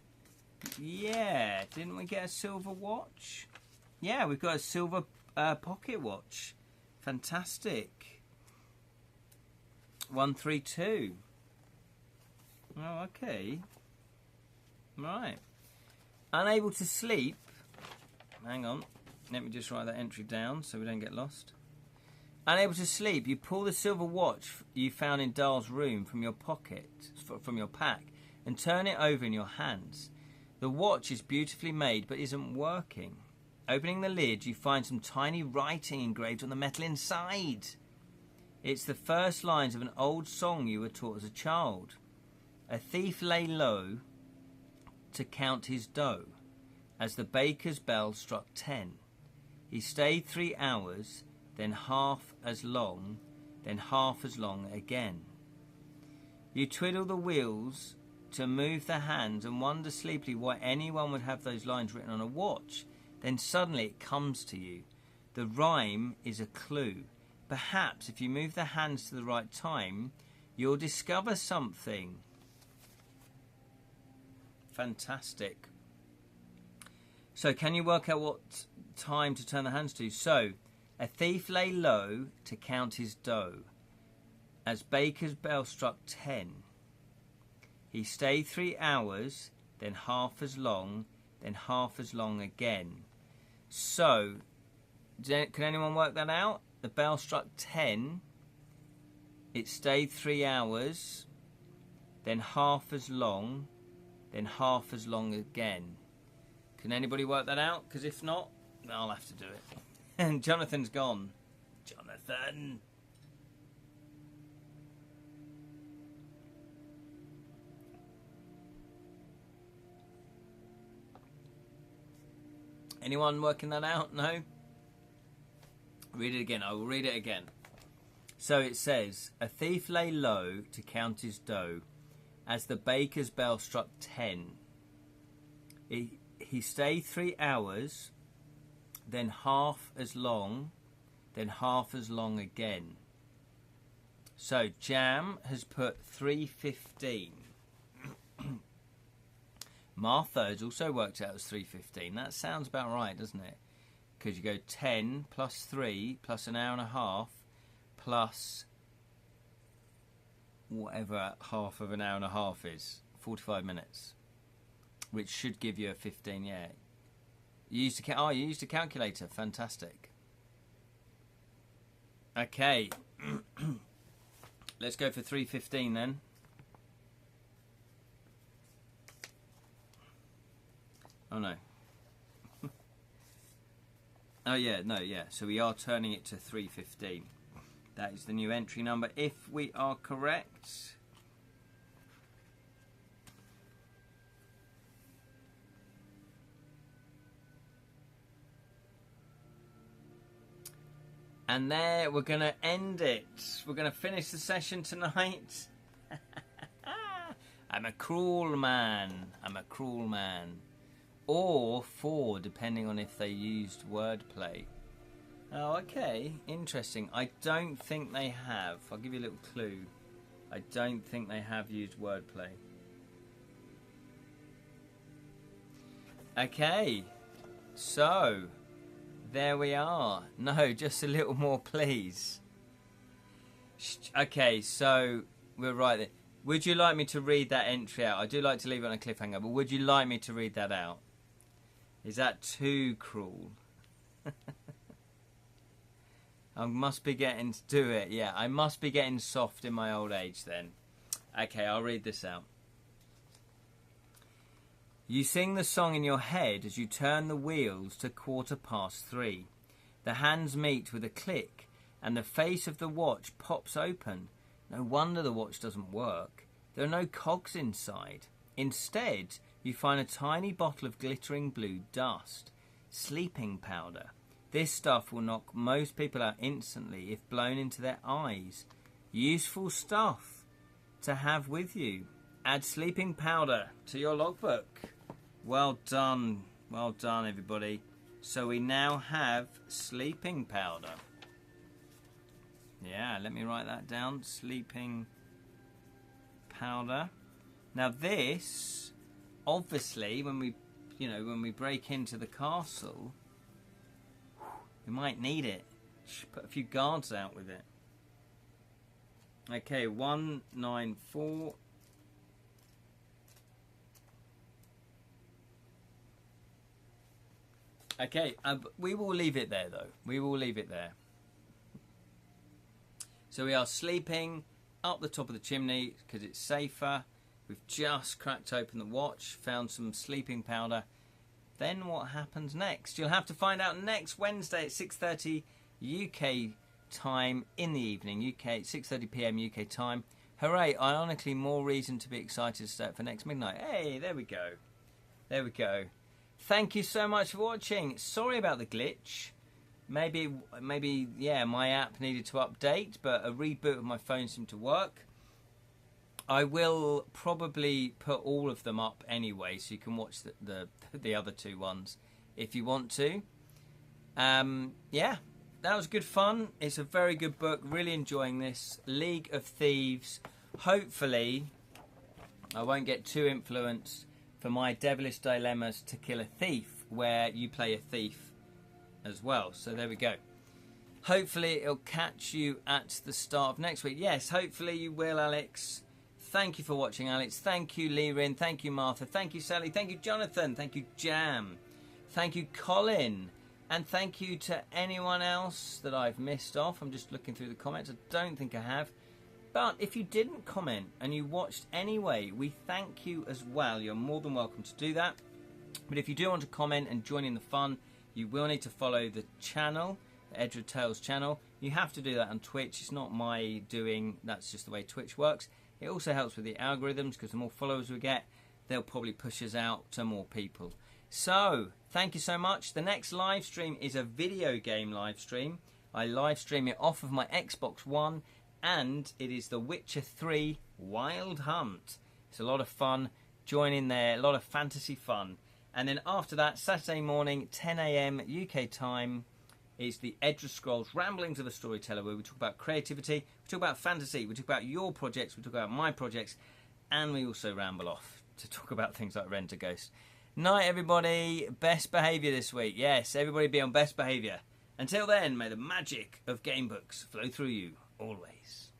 yeah, didn't we get a silver watch? Yeah, we've got a silver pocket watch. Fantastic. 132. Oh, okay. Right. Unable to sleep. Hang on. Let me just write that entry down so we don't get lost. Unable to sleep, you pull the silver watch you found in Dahl's room from your pocket, from your pack, and turn it over in your hands. The watch is beautifully made but isn't working. Opening the lid, you find some tiny writing engraved on the metal inside. It's the first lines of an old song you were taught as a child. A thief lay low to count his dough as the baker's bell struck 10. He stayed 3 hours, then half as long, then half as long again. You twiddle the wheels to move the hands and wonder sleepily why anyone would have those lines written on a watch. Then suddenly it comes to you. The rhyme is a clue. Perhaps if you move the hands to the right time, you'll discover something. Fantastic. So can you work out what time to turn the hands to? So, a thief lay low to count his dough. As baker's bell struck 10. He stayed 3 hours, then half as long, then half as long again. So, can anyone work that out? The bell struck 10. It stayed 3 hours, then half as long, then half as long again. Can anybody work that out? Because if not, I'll have to do it. And Jonathan's gone. Jonathan! Anyone working that out? No? Read it again. I will read it again. So it says, a thief lay low to count his dough as the baker's bell struck 10. He stayed 3 hours, then half as long, then half as long again. So Jam has put 3:15. Martha has also worked out as 3:15. That sounds about right, doesn't it? Because you go 10 plus 3 plus an hour and a half plus whatever half of an hour and a half is. 45 minutes. Which should give you a 15, yeah. You used a calculator. Fantastic. Okay. Let's go for 3:15 then. Oh no. Oh yeah, no, yeah. So we are turning it to 3:15. That is the new entry number, if we are correct. And there, we're going to end it. We're going to finish the session tonight. I'm a cruel man. I'm a cruel man. Or 4, depending on if they used wordplay. Oh, okay. Interesting. I don't think they have. I'll give you a little clue. I don't think they have used wordplay. Okay. So, there we are. No, just a little more, please. Okay, so we're right there. Would you like me to read that entry out? I do like to leave it on a cliffhanger, but would you like me to read that out? Is that too cruel? I must be getting to do it. Yeah, I must be getting soft in my old age then. Okay, I'll read this out. You sing the song in your head as you turn the wheels to 3:15. The hands meet with a click and the face of the watch pops open. No wonder the watch doesn't work. There are no cogs inside. Instead, you find a tiny bottle of glittering blue dust. Sleeping powder. This stuff will knock most people out instantly if blown into their eyes. Useful stuff to have with you. Add sleeping powder to your logbook. Well done. Well done, everybody. So we now have sleeping powder. Yeah, let me write that down. Sleeping powder. Now this, obviously, when we break into the castle, we might need it. Should put a few guards out with it. Okay, 194. Okay, we will leave it there though. We will leave it there. So we are sleeping up the top of the chimney because it's safer. We've just cracked open the watch, found some sleeping powder. Then what happens next? You'll have to find out next Wednesday at 6:30 UK time in the evening. 6:30 PM UK time. Hooray, ironically more reason to be excited to stay up for next midnight. Hey, there we go. There we go. Thank you so much for watching. Sorry about the glitch. Maybe, yeah, my app needed to update, but a reboot of my phone seemed to work. I will probably put all of them up anyway, so you can watch the other 2 ones if you want to. Yeah, that was good fun. It's a very good book. Really enjoying this. League of Thieves. Hopefully, I won't get too influenced for my devilish dilemmas to kill a thief, where you play a thief as well. So there we go. Hopefully it'll catch you at the start of next week. Yes, hopefully you will, Alex. Thank you for watching, Alex. Thank you, Lirin. Thank you, Martha. Thank you, Sally. Thank you, Jonathan. Thank you, Jam. Thank you, Colin. And thank you to anyone else that I've missed off. I'm just looking through the comments. I don't think I have. But if you didn't comment and you watched anyway, we thank you as well. You're more than welcome to do that. But if you do want to comment and join in the fun, you will need to follow the channel, the Edra Tales channel. You have to do that on Twitch. It's not my doing. That's just the way Twitch works. It also helps with the algorithms, because the more followers we get, they'll probably push us out to more people. So, thank you so much. The next live stream is a video game live stream. I live stream it off of my Xbox One, and it is The Witcher 3 Wild Hunt. It's a lot of fun. Join in there. A lot of fantasy fun. And then after that, Saturday morning, 10 AM UK time, is the Edra Scrolls Ramblings of a Storyteller, where we talk about creativity, we talk about fantasy, we talk about your projects, we talk about my projects, and we also ramble off to talk about things like Rent a Ghost. Night, everybody. Best behaviour this week. Yes, everybody be on best behaviour. Until then, may the magic of game books flow through you always.